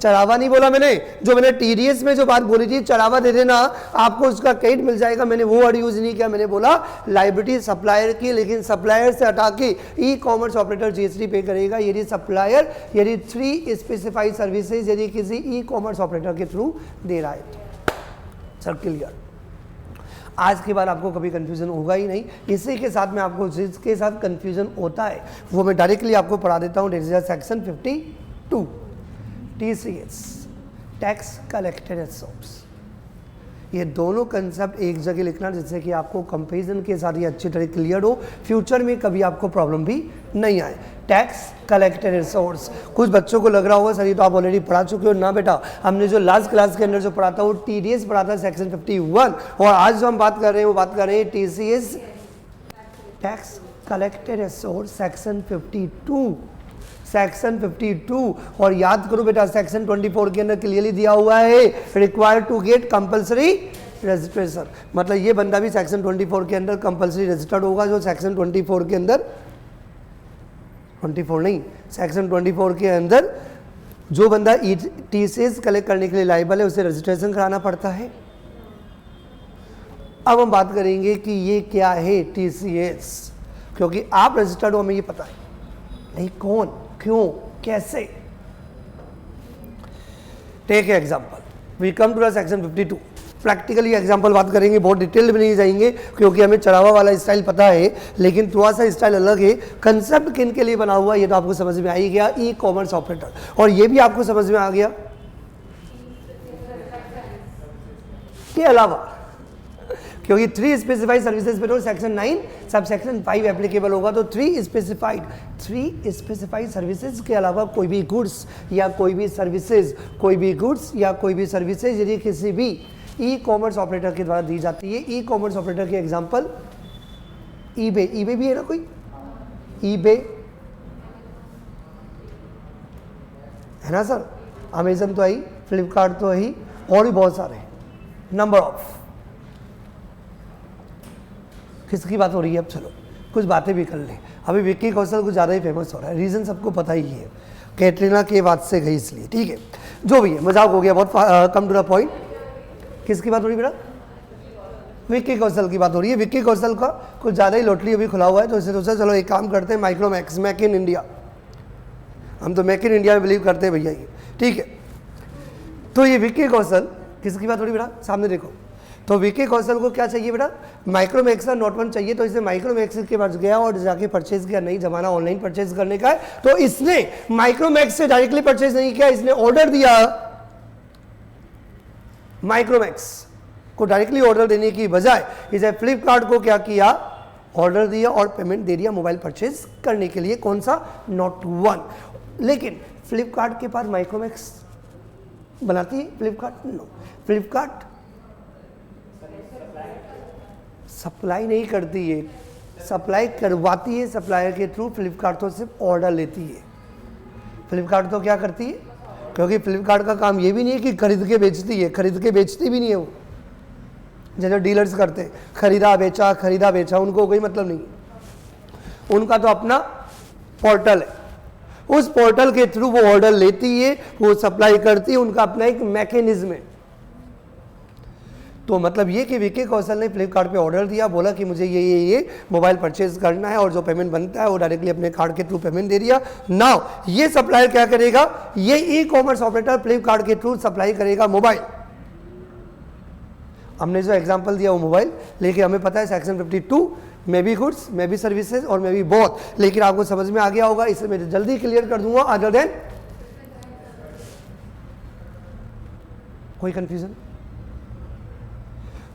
चढ़ावा नहीं बोला मैंने, जो मैंने टीडीएस में जो बात बोली थी चढ़ावा दे देना आपको उसका क्रेडिट मिल जाएगा, मैंने वो वर्ड यूज नहीं किया, मैंने बोला लायबिलिटी सप्लायर की, लेकिन सप्लायर से हटा के ई कॉमर्स ऑपरेटर जीएसटी पे करेगा यदि सप्लायर यदि 3 स्पेसिफाइड सर्विसेज यदि किसी ई कॉमर्स ऑपरेटर के थ्रू दे रहा है। सर क्लियर, आज के बाद आपको कभी कंफ्यूजन होगा ही नहीं। इसी के साथ में आपको जिसके साथ कंफ्यूजन होता है वो मैं डायरेक्टली आपको पढ़ा देता हूँ। Section 52 TCS tax collected at source, ये दोनों कंसेप्ट एक जगह लिखना जिससे कि आपको कंपैरिजन के साथ ये अच्छी तरह क्लियर हो, फ्यूचर में कभी आपको प्रॉब्लम भी नहीं आए। टैक्स कलेक्टेड एट सोर्स, कुछ बच्चों को लग रहा होगा सर ये तो आप ऑलरेडी पढ़ा चुके हो ना बेटा, हमने जो लास्ट क्लास के अंदर जो पढ़ा था वो टीडीएस पढ़ा था सेक्शन 51, और आज जो हम बात कर रहे हैं वो बात कर रहे हैं TCS tax collected at source section 52, section 52। और याद करो बेटा सेक्शन 24 के अंदर क्लियरली दिया हुआ है required to get compulsory registration, मतलब ये बंदा भी सेक्शन 24 के अंदर कंपलसरी रजिस्टर्ड होगा, जो सेक्शन 24 के अंदर 24 नहीं सेक्शन 24 के अंदर जो बंदा TCS कलेक्ट करने के लिए लायबल है उसे रजिस्ट्रेशन कराना पड़ता है। अब हम बात करेंगे कि ये क्या है TCS, क्योंकि आप रजिस्टर्ड हो हमें ये पता है, नहीं कौन क्यों कैसे। Take example, we come to the section 52, practically example बात करेंगे, बहुत डिटेल में नहीं जाएंगे क्योंकि हमें चढ़ावा वाला स्टाइल पता है, लेकिन थोड़ा सा स्टाइल अलग है। कंसेप्ट किन के लिए बना हुआ ये तो आपको समझ में आ ही गया, ई कॉमर्स ऑपरेटर, और ये भी आपको समझ में आ गया के अलावा क्योंकि 3 स्पेसिफाइड सर्विसेज पे तो सेक्शन 9 सब सेक्शन 5 एप्लीकेबल होगा, तो 3 स्पेसिफाइड सर्विसेज के अलावा कोई भी गुड्स या कोई भी सर्विसेज यदि किसी भी ई कॉमर्स ऑपरेटर के द्वारा दी जाती है। ई कॉमर्स ऑपरेटर के एग्जांपल ईबे भी है ना, कोई ईबे है ना सर, अमेजन तो है, फ्लिपकार्ट तो है, और भी बहुत सारे नंबर ऑफ। किसकी बात हो रही है, अब चलो कुछ बातें भी कर लें। अभी विक्की कौशल कुछ ज़्यादा ही फेमस हो रहा है, रीज़न सबको पता ही है, कैटरीना के बात से गई इसलिए, ठीक है जो भी है, मजाक हो गया बहुत, कम टू द पॉइंट। किसकी बात हो रही है बेटा, विक्की कौशल की बात हो रही है। विक्की कौशल का कुछ ज़्यादा ही लॉटरी अभी खुला हुआ है, तो इससे सोचा चलो एक काम करते हैं, माइक्रोमैक्स, मेक इन इंडिया, हम तो मेक इन इंडिया में बिलीव करते हैं भैया ये, ठीक है। तो ये विक्की कौशल, किसकी बात हो रही बेटा, सामने देखो, तो विक्की कौशल को क्या चाहिए बेटा, माइक्रोमैक्स का नोट 1 चाहिए, तो इसने माइक्रोमैक्स के पास गया और जाके परचेज किया। नहीं, जमाना ऑनलाइन परचेज करने का है, तो इसने माइक्रोमैक्स से डायरेक्टली परचेज नहीं किया, इसने ऑर्डर दिया, माइक्रोमैक्स को डायरेक्टली ऑर्डर देने की बजाय इसे फ्लिपकार्ट को क्या किया, ऑर्डर दिया और पेमेंट दे दिया मोबाइल परचेज करने के लिए। कौन सा, नोट 1। लेकिन फ्लिपकार्ट के पास माइक्रोमैक्स बनाती है फ्लिपकार्ट, नो, फ्लिपकार्ट सप्लाई नहीं करती है, सप्लाई करवाती है सप्लायर के थ्रू, फ्लिपकार्ट तो सिर्फ ऑर्डर लेती है। फ्लिपकार्ट तो क्या करती है, क्योंकि फ्लिपकार्ट का काम ये भी नहीं है कि खरीद के बेचती है, खरीद के बेचती भी नहीं है वो, जैसे डीलर्स करते हैं, खरीदा बेचा, उनको कोई मतलब नहीं, उनका तो अपना पोर्टल है, उस पोर्टल के थ्रू वो ऑर्डर लेती है, वो सप्लाई करती है, उनका अपना एक मैकेनिज्म है। तो मतलब ये कि विक्की कौशल ने फ्लिपकार्ट पे ऑर्डर दिया, बोला कि मुझे ये मोबाइल परचेज करना है, और जो पेमेंट बनता है वो डायरेक्टली अपने कार्ड के थ्रू पेमेंट दे दिया। नाउ ये सप्लायर क्या करेगा, ये ई कॉमर्स ऑपरेटर फ्लिपकार्ट के थ्रू सप्लाई करेगा मोबाइल। हमने जो एग्जांपल दिया वो मोबाइल, लेकिन हमें पता है सेक्शन 52 में भी गुड्स, में भी सर्विसेज और में भी बोथ, लेकिन आपको समझ में आ गया होगा, इसे मैं जल्दी क्लियर कर दूंगा। अदर देन कोई कंफ्यूजन,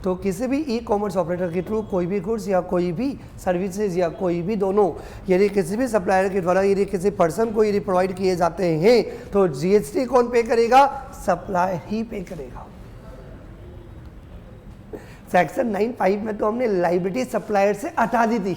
तो किसी भी ई कॉमर्स ऑपरेटर के थ्रू कोई भी गुड्स या कोई भी सर्विसेज या कोई भी दोनों यदि किसी भी सप्लायर के द्वारा यदि किसी पर्सन को यदि प्रोवाइड किए जाते हैं, तो जीएसटी कौन पे करेगा, सप्लायर ही पे करेगा। सेक्शन 9(5) में तो हमने लायबिलिटी सप्लायर से हटा दी थी।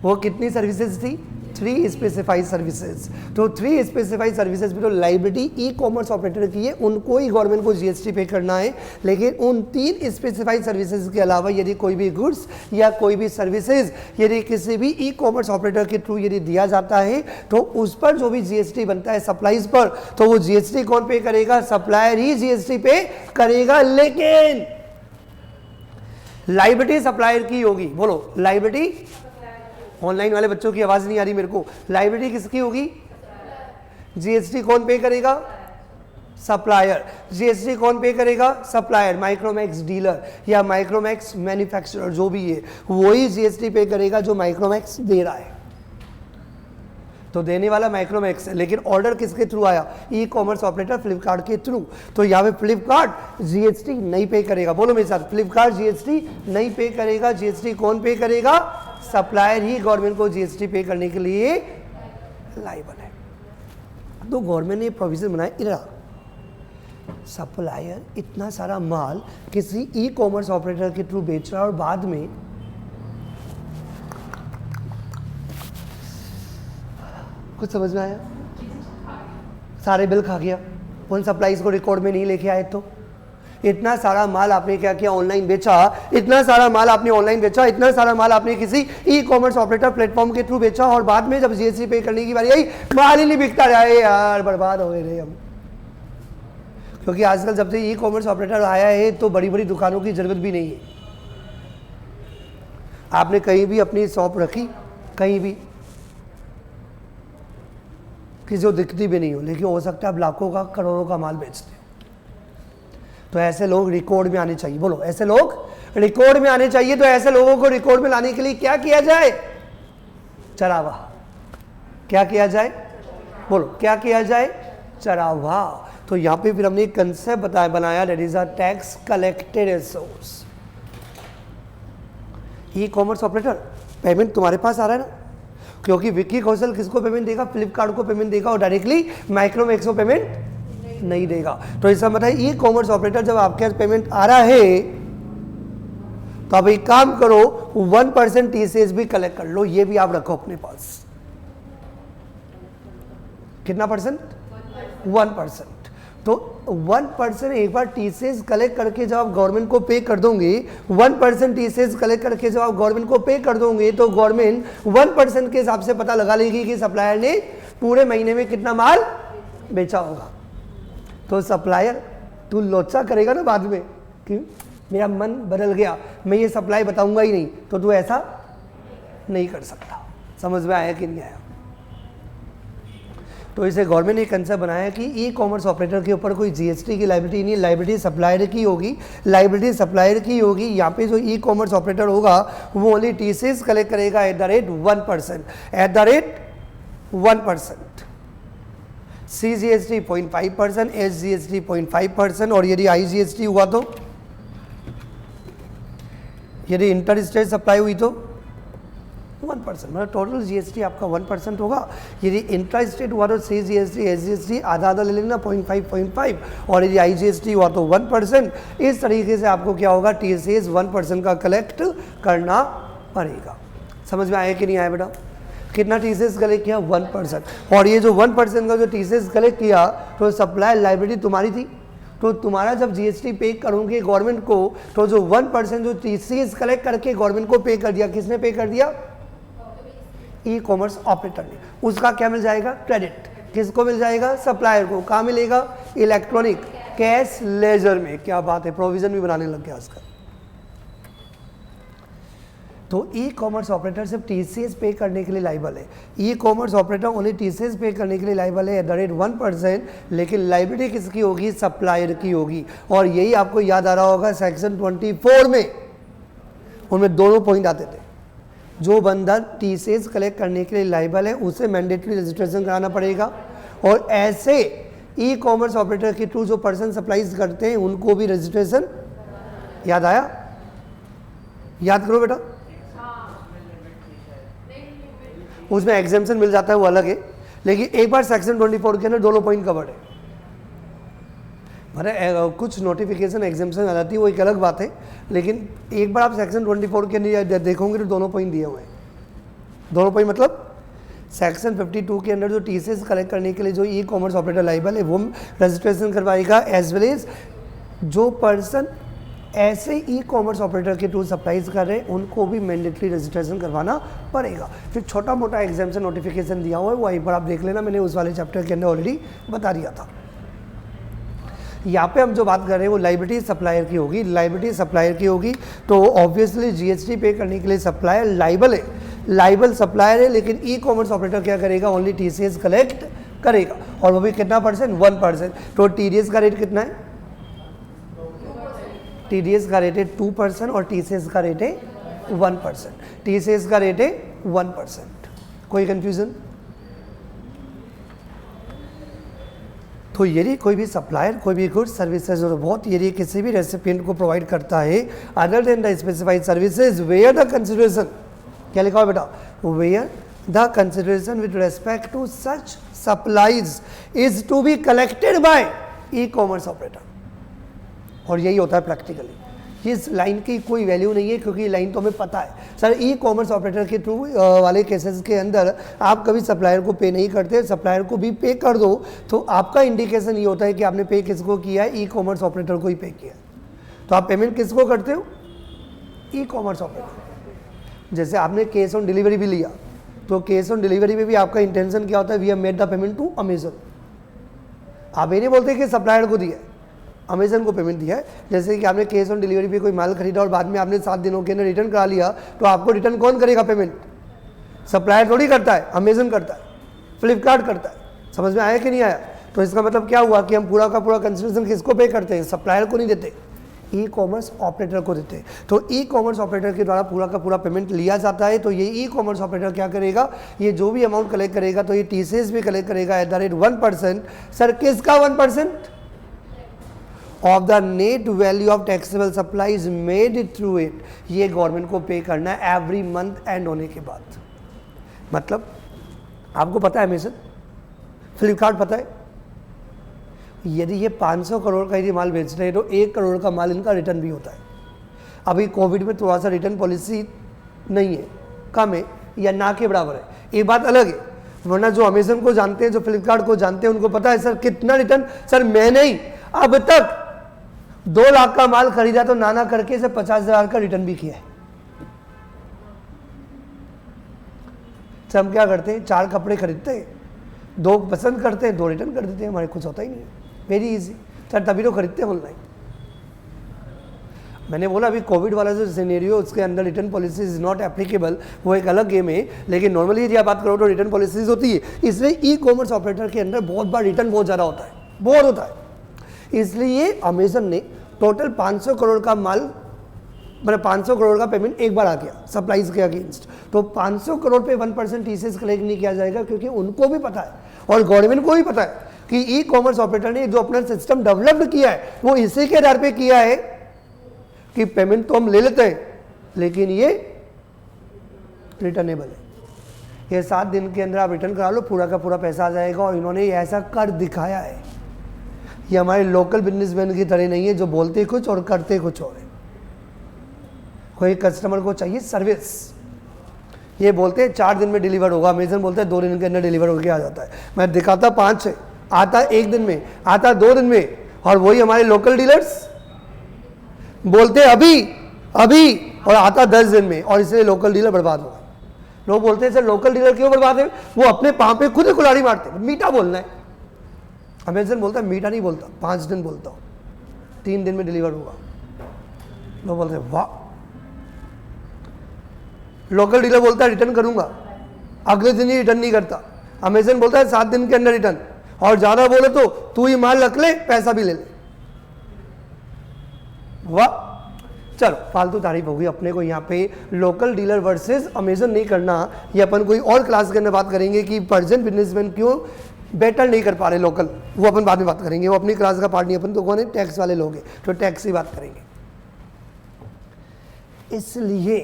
वो कितनी सर्विसेज थी, 3 स्पेसिफाइड सर्विसेज। तो 3 स्पेसिफाइड सर्विसेज में तो लाइबिलिटी ई कॉमर्स ऑपरेटर की है, उनको ही गवर्नमेंट को जीएसटी पे करना है। लेकिन उन 3 स्पेसिफाइड सर्विसेज के अलावा यदि कोई भी गुड्स या कोई भी सर्विसेज यदि किसी भी ई कॉमर्स ऑपरेटर के थ्रू यदि दिया जाता है तो उस पर जो भी जीएसटी बनता है सप्लाईज पर, तो वो जीएसटी कौन पे करेगा? सप्लायर ही जीएसटी पे करेगा। लेकिन लाइबिलिटी सप्लायर की होगी। बोलो, लाइबिलिटी, ऑनलाइन वाले बच्चों की आवाज नहीं आ रही मेरे को, लाइबिलिटी किसकी होगी? जीएसटी कौन पे करेगा? सप्लायर। जीएसटी कौन पे करेगा? सप्लायर। माइक्रोमैक्स डीलर या माइक्रोमैक्स मैन्युफैक्चरर जो भी है वही जीएसटी पे करेगा जो माइक्रोमैक्स दे रहा है। तो देने वाला माइक्रोमैक्स है, लेकिन ऑर्डर किसके थ्रू आया? ई कॉमर्स ऑपरेटर फ्लिपकार्ट के थ्रू। तो यहाँ पे फ्लिपकार्ट जीएसटी नहीं पे करेगा। बोलो मेरे साथ, फ्लिपकार्ट जीएसटी नहीं पे करेगा। जीएसटी कौन पे करेगा? सप्लायर ही गवर्नमेंट को जीएसटी पे करने के लिए लायबल है। तो गवर्नमेंट ने प्रोविजन बनाया, इरा सप्लायर इतना सारा माल किसी ई कॉमर्स ऑपरेटर के थ्रू बेच रहा है और बाद में कुछ समझ में आया? सारे बिल खा गया, उन सप्लाईज को रिकॉर्ड में नहीं लेके आए। तो इतना सारा माल आपने क्या किया? ऑनलाइन बेचा। इतना सारा माल आपने ऑनलाइन बेचा, इतना सारा माल आपने किसी ई कॉमर्स ऑपरेटर प्लेटफॉर्म के थ्रू बेचा और बाद में जब जीएसटी पे करने की बारी आई माल ही नहीं बिकता रहे। यार बर्बाद हो गए हम। क्योंकि आजकल जब से ई कॉमर्स ऑपरेटर आया है तो बड़ी बड़ी दुकानों की जरूरत भी नहीं है। आपने कहीं भी अपनी शॉप रखी, कहीं भी कि जो दिखती भी नहीं हो, लेकिन हो सकता है आप लाखों का करोड़ों का माल बेचते हो। तो ऐसे लोग रिकॉर्ड में आने चाहिए। बोलो, ऐसे लोग रिकॉर्ड में आने चाहिए। तो ऐसे लोगों को रिकॉर्ड में लाने के लिए क्या किया जाए? चरावा। क्या किया जाए? बोलो, क्या किया जाए? चरावा। तो यहाँ पे फिर हमने एक कंसेप्ट बनाया, that is a tax collected as source. E commerce operator payment तुम्हारे पास आ रहा है ना, क्योंकि विक्की कौशल किसको पेमेंट देगा? फ्लिपकार्ट को पेमेंट देगा और डायरेक्टली माइक्रोमैक्स को पेमेंट नहीं देगा। तो इसका मतलब है ई कॉमर्स ऑपरेटर जब आपके पास पेमेंट आ रहा है तो आप एक काम करो, 1% टीसीएस भी कलेक्ट कर लो। ये भी आप रखो अपने पास। कितना परसेंट? 1%। तो 1% एक बार टीसीएस कलेक्ट करके जब आप गवर्नमेंट को पे कर दोगे, 1% टीसीएस कलेक्ट करके जब आप गवर्नमेंट को पे कर दोगे तो गवर्नमेंट 1% के हिसाब से पता लगा लेगी कि सप्लायर ने पूरे महीने में कितना माल बेचा होगा। तो सप्लायर तू लोचा करेगा ना बाद में कि मेरा मन बदल गया, मैं ये सप्लाई बताऊंगा ही नहीं, तो तू ऐसा नहीं कर सकता। समझ में आया कि नहीं आया? तो इसे गवर्नमेंट ने कंसेप्ट बनाया कि ई कॉमर्स ऑपरेटर के ऊपर कोई जीएसटी की लायबिलिटी नहीं, लायबिलिटी सप्लायर की होगी। लायबिलिटी सप्लायर की होगी। यहाँ पे जो ई कॉमर्स ऑपरेटर होगा वो ओनली टीसीएस कलेक्ट करेगा at the rate 1%, at the rate 1%, CGST 0.5%, SGST 0.5%, और यदि आईजीएसटी हुआ तो, यदि इंटर स्टेट सप्लाई हुई तो 1%, मतलब टोटल जीएसटी आपका 1% होगा। यदि इंट्रा स्टेट हुआ तो सीजीएसटी एसजीएसटी आधा आधा ले लेना, 0.5, और यदि आईजीएसटी हुआ तो 1%। इस तरीके से आपको क्या होगा? टीसीएस 1% का कलेक्ट करना पड़ेगा। समझ में आया कि नहीं आया बेटा? कितना टीसीएस कलेक्ट किया? 1%। और ये जो 1% का जो टीसीएस कलेक्ट किया तो सप्लाई लायबिलिटी तुम्हारी थी। तो तुम्हारा जब जीएसटी पे करोगे गवर्नमेंट को, तो जो 1% जो टीसीएस कलेक्ट करके गवर्नमेंट को पे कर दिया, किसने पे कर दिया? ई कॉमर्स ऑपरेटर ने। उसका क्या मिल जाएगा? क्रेडिट। किसको मिल जाएगा? सप्लायर को। कहाँ मिलेगा? इलेक्ट्रॉनिक कैश लेजर में। क्या बात है, प्रोविजन भी बनाने लग गया उसका। तो ई कॉमर्स ऑपरेटर सिर्फ टीसीएस पे करने के लिए लायबल है। E commerce operator only TCS पे करने के लिए लायबल है एट द रेट 1%, लेकिन लायबिलिटी किसकी होगी? सप्लायर की होगी। और यही आपको याद आ रहा होगा सेक्शन 24 में, उनमें दोनों पॉइंट आते थे। जो बंदा टीसीएस कलेक्ट करने के लिए लायबल है उसे मैंडेटरी रजिस्ट्रेशन कराना पड़ेगा, और ऐसे ई कॉमर्स ऑपरेटर के थ्रू जो पर्सन सप्लाईज करते हैं उनको भी रजिस्ट्रेशन। याद आया? याद करो बेटा। उसमें एग्जेम्पशन मिल जाता है, वो अलग है, लेकिन एक बार सेक्शन 24 के अंदर दोनों पॉइंट कवर्ड है। मतलब कुछ नोटिफिकेशन एग्जेम्पशन आ जाती है, वो एक अलग बात है, लेकिन एक बार आप सेक्शन 24 के अंदर देखोगे तो दोनों पॉइंट दिए हुए हैं। दोनों पॉइंट मतलब सेक्शन 52 के अंदर जो टीसीएस कलेक्ट करने के लिए जो ई कॉमर्स ऑपरेटर लाइबल है वो रजिस्ट्रेशन करवाएगा, एज वेल एज जो पर्सन ऐसे ई कॉमर्स ऑपरेटर के थ्रू सप्लाईज कर रहे हैं उनको भी मैंडेटरी रजिस्ट्रेशन करवाना पड़ेगा। फिर छोटा मोटा एग्जाम्पशन नोटिफिकेशन दिया हुआ है वो एक बार आप देख लेना, मैंने उस वाले चैप्टर के अंदर ऑलरेडी बता दिया था। यहाँ पे हम जो बात कर रहे हैं वो लाइबिलिटी सप्लायर की होगी। लाइबिलिटी सप्लायर की होगी तो ऑब्वियसली जीएसटी पे करने के लिए सप्लायर लाइबल है, लाइबल सप्लायर है, लेकिन ई कॉमर्स ऑपरेटर क्या करेगा, ओनली टीसीएस कलेक्ट करेगा और वो भी कितना परसेंट, 1%। तो टीडीएस का रेट कितना है, टीडीएस का रेट है 2% और टीसीएस का रेट है 1%। टीसीएस का रेट है 1%। कोई कंफ्यूजन? तो यदि कोई भी सप्लायर कोई भी गुड्स सर्विसेज और बहुत यदि किसी भी रेसिपिएंट को प्रोवाइड करता है other than the specified services where the consideration, क्या लिखा हुआ बेटा, where the consideration with respect to such supplies is to be collected by e commerce operator. और यही होता है प्रैक्टिकली। इस लाइन की कोई वैल्यू नहीं है क्योंकि लाइन तो हमें पता है सर, ई कॉमर्स ऑपरेटर के थ्रू वाले केसेस के अंदर आप कभी सप्लायर को पे नहीं करते, सप्लायर को भी पे कर दो तो आपका इंडिकेशन ये होता है कि आपने पे किसको किया है, ई कॉमर्स ऑपरेटर को ही पे किया। तो आप पेमेंट किसको करते हो, ई कॉमर्स ऑपरेटर। जैसे आपने कैश ऑन डिलीवरी भी लिया तो कैश ऑन डिलीवरी में भी आपका इंटेंशन क्या होता है, we have made the payment to Amazon. आप ये नहीं बोलते कि सप्लायर को दिया, अमेजन को पेमेंट दिया है। जैसे कि आपने कैश ऑन डिलीवरी पे कोई माल खरीदा और बाद में आपने 7 दिनों के अंदर रिटर्न करा लिया तो आपको रिटर्न कौन करेगा पेमेंट, सप्लायर थोड़ी करता है, अमेजन करता है, फ्लिपकार्ट करता है। समझ में आया कि नहीं आया? तो इसका मतलब क्या हुआ कि हम पूरा का पूरा कंसिडरेशन किसको पे करते हैं, सप्लायर को नहीं देते, ई कॉमर्स ऑपरेटर को देते हैं। तो ई कॉमर्स ऑपरेटर के द्वारा पूरा का पूरा पेमेंट लिया जाता है। तो ये ई कॉमर्स ऑपरेटर क्या करेगा, ये जो भी अमाउंट कलेक्ट करेगा तो ये टीसीएस भी कलेक्ट करेगा एट द रेट 1%। सर किसका 1%? Of the net value of taxable supplies made through it. ये गवर्नमेंट को पे करना है एवरी मंथ एंड होने के बाद। मतलब आपको पता है अमेजन, फ्लिपकार्ट पता है, यदि ये 500 करोड़ का यदि माल बेच रहे हैं तो 1 करोड़ का माल इनका रिटर्न भी होता है। अभी कोविड में थोड़ा सा रिटर्न पॉलिसी नहीं है, कम है या ना के बराबर है, ये बात अलग है। वरना जो अमेजन को जानते हैं, जो फ्लिपकार्ट को जानते हैं, उनको पता है सर कितना रिटर्न। सर मैंने ही अब तक 2 लाख का माल खरीदा तो नाना करके से 50,000 का रिटर्न भी किया है। तो हम क्या करते हैं, 4 कपड़े खरीदते हैं, 2 पसंद करते हैं, 2 रिटर्न कर देते हैं, हमारे कुछ होता ही नहीं है, वेरी इजी। सर तभी तो खरीदते हैं ऑनलाइन। मैंने बोला अभी कोविड वाला जो सिनेरियो उसके अंदर return policy is not applicable, वो एक अलग गेम है, लेकिन नॉर्मली यदि आप बात करो तो रिटर्न पॉलिसीज होती है। इसलिए ई कॉमर्स ऑपरेटर के अंदर बहुत बार रिटर्न बहुत ज़्यादा होता है, बहुत होता है। इसलिए अमेजन ने टोटल 500 करोड़ का माल, मतलब 500 करोड़ का पेमेंट एक बार आ गया सप्लाईज के अगेंस्ट, तो 500 करोड़ पे 1% टीसीएस कलेक्ट नहीं किया जाएगा क्योंकि उनको भी पता है और गवर्नमेंट को भी पता है कि ई कॉमर्स ऑपरेटर ने जो अपना सिस्टम डेवलप्ड किया है वो इसी के आधार पे किया है कि पेमेंट तो हम ले लेते हैं लेकिन ये रिटर्नेबल है। ये 7 दिन के अंदर आप रिटर्न करा लो, पूरा का पूरा पैसा आ जाएगा। और इन्होंने ऐसा कर दिखाया है। ये हमारे लोकल बिजनेसमैन की तरह नहीं है जो बोलते कुछ और करते कुछ और है। कोई कस्टमर को चाहिए सर्विस, ये बोलते हैं 4 दिन में डिलीवर होगा, अमेजन बोलता है 2 दिन के अंदर डिलीवर होकर आ जाता है। मैं दिखाता 5 है, आता 1 दिन में, आता 2 दिन में, और वही हमारे लोकल डीलर्स बोलते अभी अभी और आता 10 दिन में, और इसलिए लोकल डीलर बर्बाद होगा। लोग बोलते हैं सर लोकल डीलर क्यों बर्बाद है, वो अपने पाँव पे खुद ही कुल्हाड़ी मारते हैं। मीठा बोलना है, अमेजन बोलता है मीठा नहीं बोलता, 5 दिन बोलता हूँ, 3 दिन में डिलीवर होगा। लोग बोलते हैं वाह। लोकल डीलर बोलता है रिटर्न करूंगा, अगले दिन ही रिटर्न नहीं करता। अमेजन बोलता है 7 दिन के अंदर रिटर्न, और ज्यादा बोले तो तू ही माल रख ले, पैसा भी ले ले। वाह। चलो फालतू तारीफ होगी, अपने को यहाँ पे लोकल डीलर वर्सेस अमेजन नहीं करना। ये अपन कोई और क्लास के अंदर बात करेंगे कि पर्सन बिजनेसमैन क्यों बेटर नहीं कर पा रहे लोकल, वो अपन बाद में बात करेंगे। वो अपनी क्लास का पार्ट नहीं, अपन तो कौन है, टैक्स वाले लोग हैं, तो टैक्स की बात करेंगे। इसलिए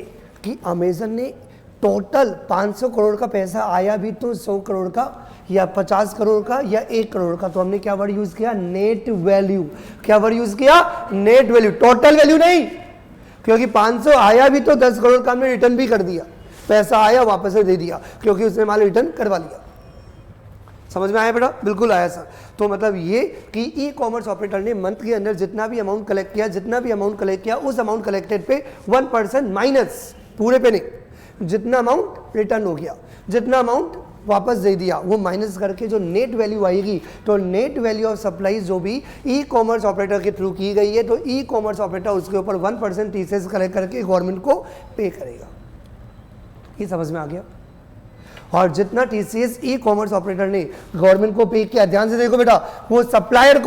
कि अमेजन ने टोटल 500 करोड़ का पैसा आया भी तो 100 करोड़ का या 50 करोड़ का या 1 करोड़ का, तो हमने क्या वर्ड यूज किया, नेट वैल्यू। क्या वर्ड यूज किया, नेट वैल्यू, टोटल वैल्यू नहीं। क्योंकि 500 आया भी तो 10 करोड़ का हमने रिटर्न भी कर दिया, पैसा आया वापस से दे दिया क्योंकि उसने माल रिटर्न करवा लिया। समझ में आया बेटा? बिल्कुल आया सर। तो मतलब ये कि ई कॉमर्स ऑपरेटर ने मंथ के अंदर जितना भी अमाउंट कलेक्ट किया उस अमाउंट कलेक्टेड पे 1% माइनस, पूरे पे नहीं, जितना अमाउंट रिटर्न हो गया, जितना अमाउंट वापस दे दिया, वो माइनस करके जो नेट वैल्यू आएगी, तो नेट वैल्यू ऑफ सप्लाईज जो भी ई कॉमर्स ऑपरेटर के थ्रू की गई है, तो ई कॉमर्स ऑपरेटर उसके ऊपर 1% टीसीएस कलेक्ट करके गवर्नमेंट को पे करेगा। ये समझ में आ गया? और जितना टीसीएस ई कॉमर्स ऑपरेटर ने गवर्नमेंट को पे किया, ध्यान से देखो बेटा, वो सप्लायर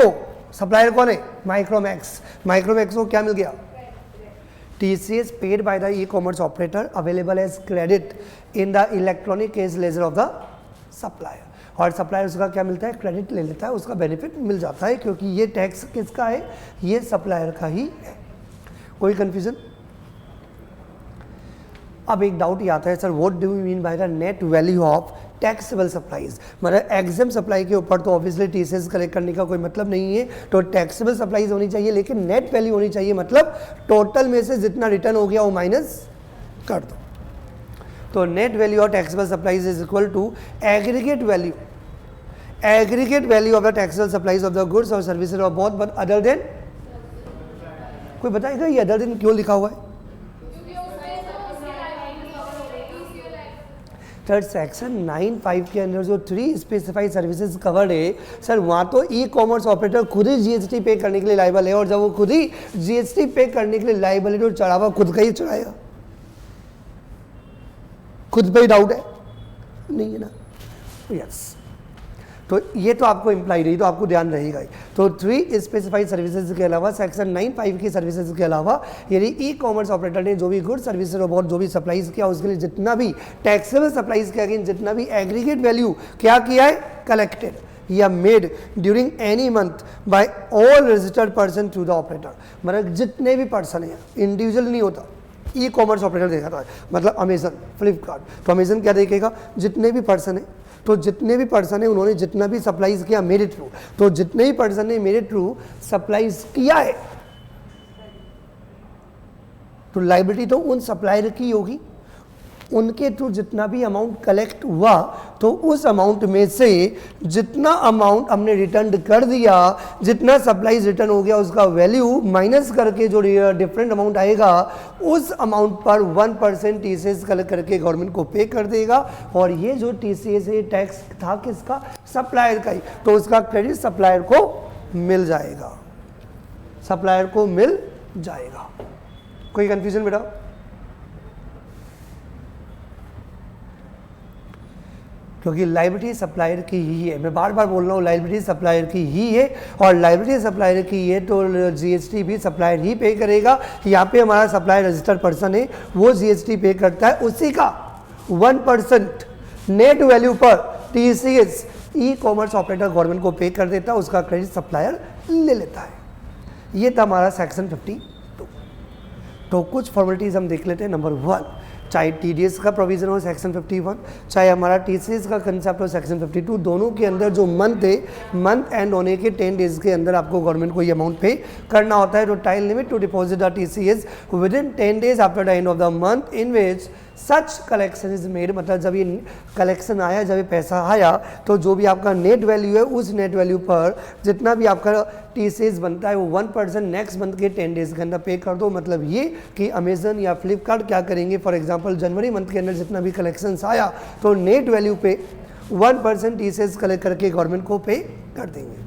कौन है? माइक्रोमैक्स को क्या मिल गया? TCS paid by the e-commerce operator available as credit in the electronic cash ledger of the supplier। और सप्लायर उसका क्या मिलता है? क्रेडिट ले लेता है, उसका बेनिफिट मिल जाता है क्योंकि ये टैक्स किसका है? ये सप्लायर का ही है। कोई कंफ्यूजन? अब एक डाउट ये आता है, sir what do you mean by the net value of taxable supplies? मतलब एग्जाम सप्लाई के ऊपर तो ऑब्वियसली टीसीएस कलेक्ट करने का कोई मतलब नहीं है, तो टैक्सेबल सप्लाईज होनी चाहिए, लेकिन नेट वैल्यू होनी चाहिए, मतलब टोटल में से जितना रिटर्न हो गया वो माइनस कर दो। तो net value of taxable supplies is equal to aggregate value of the taxable supplies of the goods और services of both but other than. कोई बताएगा ये अदर देन क्यों लिखा हुआ है? सर सेक्शन 9(5) के अंदर जो 3 स्पेसिफाइड सर्विसेज कवर्ड है सर, वहाँ तो ई कॉमर्स ऑपरेटर खुद ही जीएसटी पे करने के लिए लायबल है, और जब वो खुद ही जीएसटी पे करने के लिए लायबल है तो चढ़ावा खुद का ही चढ़ाएगा। खुद पे ही डाउट है नहीं है ना? यस, तो ये तो आपको इम्प्लाई रही, तो आपको ध्यान रहेगा ही। तो 3 स्पेसिफाइड सर्विसेज के अलावा सेक्शन 9(5) की सर्विसेज के अलावा यदि ई कॉमर्स ऑपरेटर ने जो भी गुड सर्विसेज और जो भी सप्लाईज किया उसके लिए जितना भी टैक्सेबल सप्लाईज किया गया, जितना भी एग्रीगेट वैल्यू क्या किया है? कलेक्टेड या made during any month by all registered person through the operator. मतलब जितने भी पर्सन है, इंडिविजुअल नहीं होता, ई कॉमर्स ऑपरेटर देखा था, मतलब अमेजन, फ्लिपकार्ट, तो अमेजन क्या देखेगा? जितने भी पर्सन है, तो जितने भी पर्सन है उन्होंने जितना भी सप्लाईज किया मेरे थ्रू, तो जितने भी पर्सन ने मेरे थ्रू सप्लाईज किया है तो लायबिलिटी तो उन सप्लायर की होगी। उनके थ्रू जितना भी अमाउंट कलेक्ट हुआ तो उस अमाउंट में से जितना अमाउंट हमने रिटर्न कर दिया, जितना सप्लाईज रिटर्न हो गया, उसका वैल्यू माइनस करके जो डिफरेंट अमाउंट आएगा उस अमाउंट पर 1% टीसीएस कलेक्ट करके गवर्नमेंट को पे कर देगा। और ये जो टीसीएस टैक्स था किसका? सप्लायर का ही, तो उसका क्रेडिट सप्लायर को मिल जाएगा, सप्लायर को मिल जाएगा। कोई कंफ्यूजन बेटा? क्योंकि लायबिलिटी सप्लायर की ही है, मैं बार बार बोल रहा हूँ, लायबिलिटी सप्लायर की ही है, और लायबिलिटी सप्लायर की है तो जीएसटी भी सप्लायर ही पे करेगा। यहाँ पे हमारा सप्लायर रजिस्टर्ड पर्सन है, वो जीएसटी पे करता है, उसी का 1% नेट वैल्यू पर टीसीएस ई कॉमर्स ऑपरेटर गवर्नमेंट को पे कर देता है, उसका क्रेडिट सप्लायर ले लेता है। ये था हमारा सेक्शन 52। तो कुछ फॉर्मेलिटीज हम देख लेते हैं। नंबर 1, चाहे टीडीएस का प्रोविजन हो सेक्शन 51, चाहे हमारा टीसीएस का कंसेप्ट हो सेक्शन 52, दोनों के अंदर जो मंथ है, मंथ एंड होने के 10 डेज के अंदर आपको गवर्नमेंट को ये अमाउंट पे करना होता है। तो time limit to deposit the TCS within 10 days after the end of the month in which such collection is made. मतलब जब ये कलेक्शन आया, जब ये पैसा आया, तो जो भी आपका नेट वैल्यू है उस नेट वैल्यू पर जितना भी आपका टीसीएस बनता है वो 1% नेक्स्ट मंथ के 10 डेज के अंदर पे कर दो। मतलब ये कि अमेजन या फ्लिपकार्ट क्या करेंगे, फॉर एग्जांपल जनवरी मंथ के अंदर जितना भी कलेक्शंस आया तो नेट वैल्यू पे 1% टीसीएस कलेक्ट करके गवर्नमेंट को पे कर देंगे।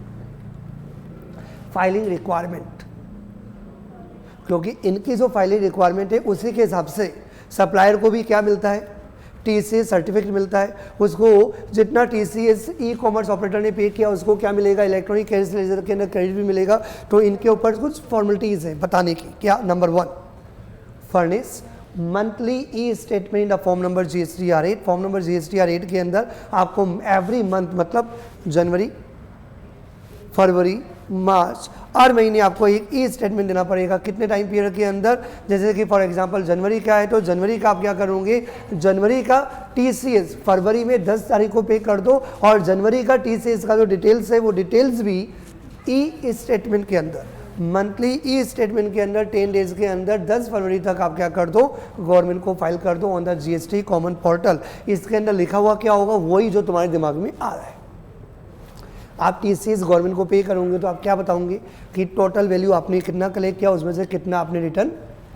फाइलिंग रिक्वायरमेंट, क्योंकि इनकी जो फाइलिंग रिक्वायरमेंट है उसी के हिसाब से सप्लायर को भी क्या मिलता है? टीसीएस सर्टिफिकेट मिलता है। उसको जितना टीसीएस ई कॉमर्स ऑपरेटर ने पे किया उसको क्या मिलेगा? इलेक्ट्रॉनिक कैश लेजर के अंदर क्रेडिट भी मिलेगा। तो इनके ऊपर कुछ फॉर्मेलिटीज़ है बताने की। क्या? Number 1, furnish monthly e statement in the form number GSTR 8। Form number GSTR 8 के अंदर आपको एवरी मंथ, मतलब जनवरी, फरवरी, मार्च, हर महीने आपको एक ई स्टेटमेंट देना पड़ेगा। कितने टाइम पीरियड के अंदर? जैसे कि फॉर एग्जांपल जनवरी का है तो जनवरी का आप क्या करोगे? जनवरी का टीसीएस फरवरी में 10 तारीख को पे कर दो, और जनवरी का टीसीएस का जो डिटेल्स है वो डिटेल्स भी ई स्टेटमेंट के अंदर मंथली ई स्टेटमेंट के अंदर 10 डेज के अंदर 10 फरवरी तक आप क्या कर दो, गवर्नमेंट को फाइल कर दो on the GST common portal. इसके अंदर लिखा हुआ क्या होगा, वही जो तुम्हारे दिमाग में आ रहा है। आप टीसीएस गवर्नमेंट को पे करोगे तो आप क्या बताओगे कि टोटल वैल्यू आपने कितना कलेक्ट किया, उसमें से कितना आपने रिटर्न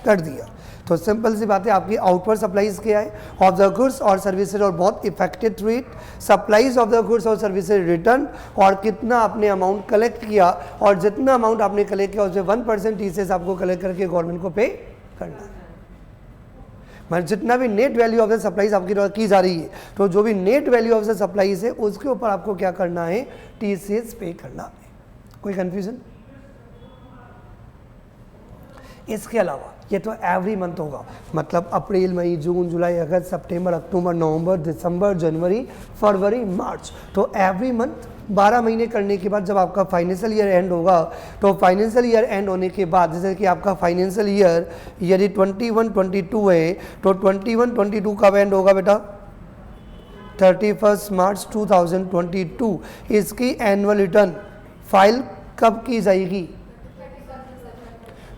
कर दिया। तो सिंपल सी बात है, आपकी आउटवर्ड सप्लाईज क्या है, ऑफ द गुड्स और सर्विसेज और बहुत affected rate, supplies of the goods और सर्विसेज रिटर्न, और कितना आपने अमाउंट कलेक्ट किया, और जितना अमाउंट आपने कलेक्ट किया उसमें 1% टीसीएस आपको कलेक्ट करके गवर्नमेंट को पे करना है। मतलब जितना भी net value of the supplies आपकी की जा रही है, तो जो भी net value of the supplies है उसके ऊपर आपको क्या करना है, टीसीएस पे करना है। कोई कंफ्यूजन? इसके अलावा ये तो एवरी मंथ होगा, मतलब अप्रैल, मई, जून, जुलाई, अगस्त, सितंबर, अक्टूबर, नवंबर, दिसंबर, जनवरी, फरवरी, मार्च, तो एवरी मंथ 12 महीने करने के बाद जब आपका फाइनेंशियल ईयर एंड होगा, तो फाइनेंशियल ईयर एंड होने के बाद जैसे कि आपका फाइनेंशियल ईयर यदि 21-22 है तो 21-22 कब एंड होगा बेटा, 31 मार्च 2022। इसकी एनुअल रिटर्न फाइल कब की जाएगी,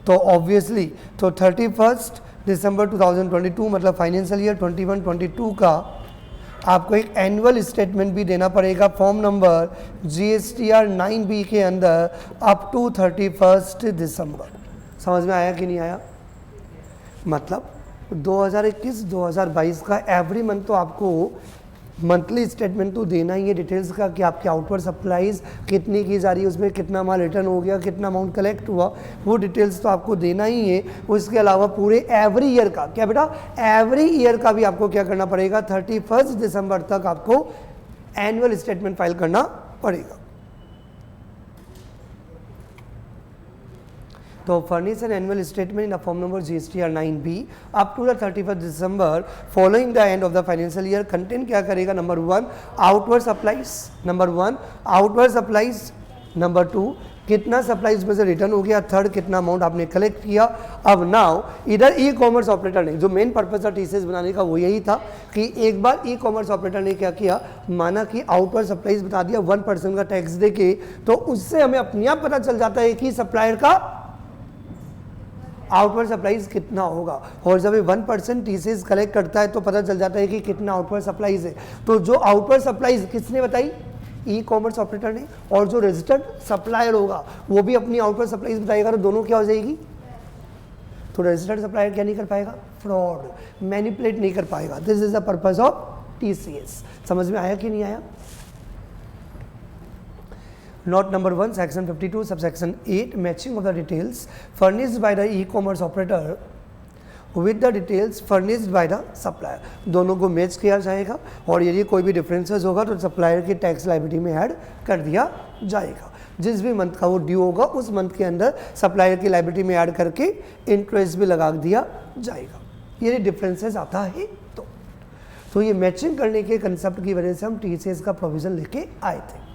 तो ऑब्वियसली तो 31 दिसंबर 2022 मतलब फाइनेंशियल ईयर 21-22 का आपको एक एनुअल स्टेटमेंट भी देना पड़ेगा फॉर्म नंबर GSTR 9B के अंदर अप टू 31 दिसंबर। समझ में आया कि नहीं आया? मतलब 2021-2022 का एवरी मंथ तो आपको मंथली स्टेटमेंट तो देना ही है डिटेल्स का कि आपकी आउटवर्ड सप्लाईज कितनी की जा रही है, उसमें कितना माल रिटर्न हो गया, कितना अमाउंट कलेक्ट हुआ, वो डिटेल्स तो आपको देना ही है। उसके अलावा पूरे एवरी ईयर का क्या बेटा, एवरी ईयर का भी आपको क्या करना पड़ेगा, 31 दिसंबर तक आपको एनुअल स्टेटमेंट फाइल करना पड़ेगा। तो furnish an annual statement in a form number GSTR 9B up to the 31st December following the end of the financial year। Content क्या करेगा, नंबर 1 आउटवर्ड सप्लाईज, नंबर 2 कितना सप्लाईज में से return हो गया, थर्ड कितना अमाउंट आपने collect किया। अब नाउ इधर ई कॉमर्स ऑपरेटर ने, जो मेन पर्पज था टीसीएस बनाने का वो यही था कि एक बार ई कॉमर्स ऑपरेटर ने क्या किया, माना कि आउटवर्ड सप्लाईज बता दिया 1% का टैक्स देके, तो उससे हमें अपने आप पता चल जाता है कि सप्लायर का आउटवर्ड सप्लाईज कितना होगा। और जब ये 1% टीसीएस कलेक्ट करता है तो पता चल जाता है कि कितना आउटवर्ड सप्लाईज है। तो जो आउटवर्ड सप्लाईज किसने बताई, ई कॉमर्स ऑपरेटर ने, और जो रजिस्टर्ड सप्लायर होगा वो भी अपनी आउटवर्ड सप्लाईज बताएगा, तो दोनों क्या हो जाएगी, तो रजिस्टर्ड सप्लायर क्या नहीं कर पाएगा, फ्रॉड, मैनिपुलेट नहीं कर पाएगा। This is the purpose of TCS. समझ में आया कि नहीं आया? Note number 1, section 52, subsection 8, matching of the details furnished by the e-commerce operator with the details furnished by the supplier। दोनों को मैच किया जाएगा और यदि कोई भी डिफरेंसेस होगा तो सप्लायर की टैक्स लायबिलिटी में ऐड कर दिया जाएगा। जिस भी मंथ का वो ड्यू होगा उस मंथ के अंदर सप्लायर की लायबिलिटी में ऐड करके इंटरेस्ट भी लगा दिया जाएगा, यदि डिफरेंसेस आता है तो ये मैचिंग करने के कंसेप्ट की वजह से हम टीसीएस का प्रोविजन लेके आए थे।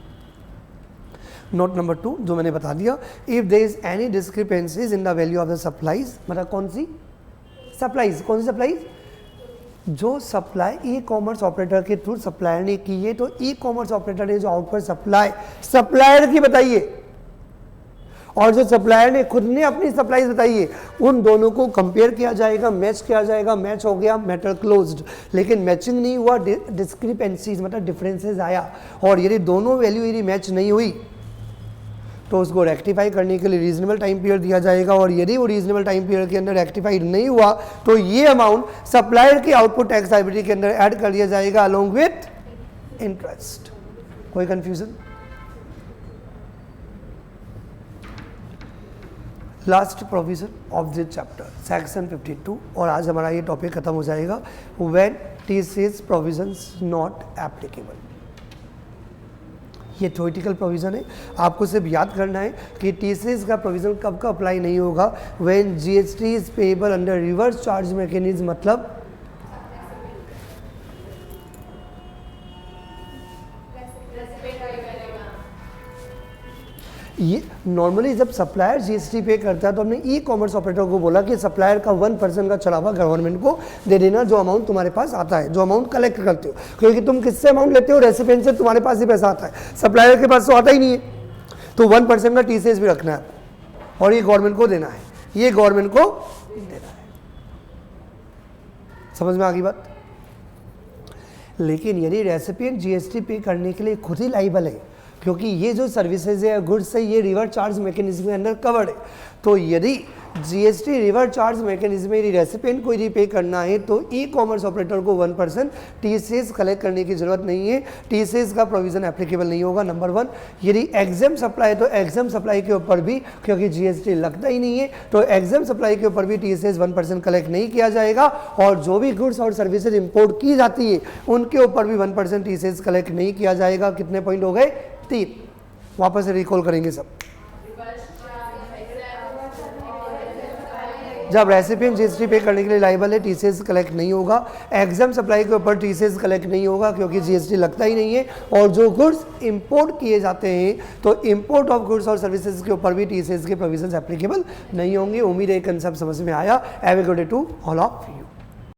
नोट नंबर 2 जो मैंने बता दिया, if there is any discrepancies in the value of the supplies, मतलब कौन सी सप्लाईज, जो सप्लाई ई कॉमर्स ऑपरेटर के थ्रू सप्लायर ने की है, तो ई कॉमर्स ऑपरेटर ने जो आउटवर्ड सप्लाई सप्लायर की बताई है और जो सप्लायर ने खुद ने अपनी सप्लाईज बताई है, उन दोनों को कंपेयर किया जाएगा, मैच किया जाएगा। मैच हो गया, मैटर क्लोज्ड। लेकिन मैचिंग नहीं हुआ, डिस्क्रिपेंसीज मतलब डिफरेंसेस आया, और यदि दोनों वैल्यू यदि मैच नहीं हुई तो उसको रेक्टिफाई करने के लिए रीजनेबल टाइम पीरियड दिया जाएगा, और यदि वो रीजनेबल टाइम पीरियड के अंदर रेक्टिफाइड नहीं हुआ तो ये अमाउंट सप्लायर की आउटपुट टैक्स लायबिलिटी के अंदर ऐड कर दिया जाएगा अलोंग विथ इंटरेस्ट। कोई confusion? Last provision of this chapter section 52, और आज हमारा ये टॉपिक खत्म हो जाएगा। When TCS provisions not applicable. ये थ्योरेटिकल प्रोविज़न है, आपको सिर्फ याद करना है कि टीसीएस का प्रोविज़न कब का अप्लाई नहीं होगा, when GST is payable under reverse charge mechanism. मतलब ये नॉर्मली जब सप्लायर जीएसटी पे करता है तो हमने ई कॉमर्स ऑपरेटर को बोला कि सप्लायर का 1% का चढ़ावा गवर्नमेंट को दे देना, जो अमाउंट तुम्हारे पास आता है, जो अमाउंट कलेक्ट करते हो, क्योंकि तुम किससे अमाउंट लेते हो, रेसिपिएंट से, तुम्हारे पास ही पैसा आता है, सप्लायर के पास तो आता ही नहीं है, तो 1% का टीसीएस भी रखना है। और ये गवर्नमेंट को देना है, ये गवर्नमेंट को देना है। समझ में आ गई बात? लेकिन यदि रेसिपिएंट जीएसटी पे करने के लिए खुद ही लाइबल है, क्योंकि ये जो सर्विसेज है या गुड्स है ये रिवर्स चार्ज मैकेनिज्म के अंडर कवर्ड है, तो यदि जीएसटी रिवर्स चार्ज मैकेनिज्म में रेसिपिएंट को यदि पे करना है तो ई कॉमर्स ऑपरेटर को 1% टीसीएस कलेक्ट करने की जरूरत नहीं है, टीसीएस का प्रोविजन एप्लीकेबल नहीं होगा। नंबर 1, यदि एग्जाम सप्लाई तो एग्जाम सप्लाई के ऊपर भी, क्योंकि जीएसटी लगता ही नहीं है, तो एग्जाम सप्लाई के ऊपर भी टीसीएस 1% कलेक्ट नहीं किया जाएगा। और जो भी गुड्स और सर्विसेज इंपोर्ट की जाती है उनके ऊपर भी 1% टीसीएस कलेक्ट नहीं किया जाएगा। कितने पॉइंट हो गए? 3। वापस से रिकॉल करेंगे सब। जब रेसिपिएंट जीएसटी पे करने के लिए लाइबल है, टीसीएस कलेक्ट नहीं होगा। एग्जाम सप्लाई के ऊपर टीसीएस कलेक्ट नहीं होगा क्योंकि जीएसटी लगता ही नहीं है। और जो गुड्स इंपोर्ट किए जाते हैं तो इंपोर्ट ऑफ गुड्स और सर्विसेज के ऊपर भी टीसीएस के प्रोविजंस एप्लीकेबल नहीं होंगे। उम्मीद है कंसेप्ट समझ में आया। Have a good day to all of you.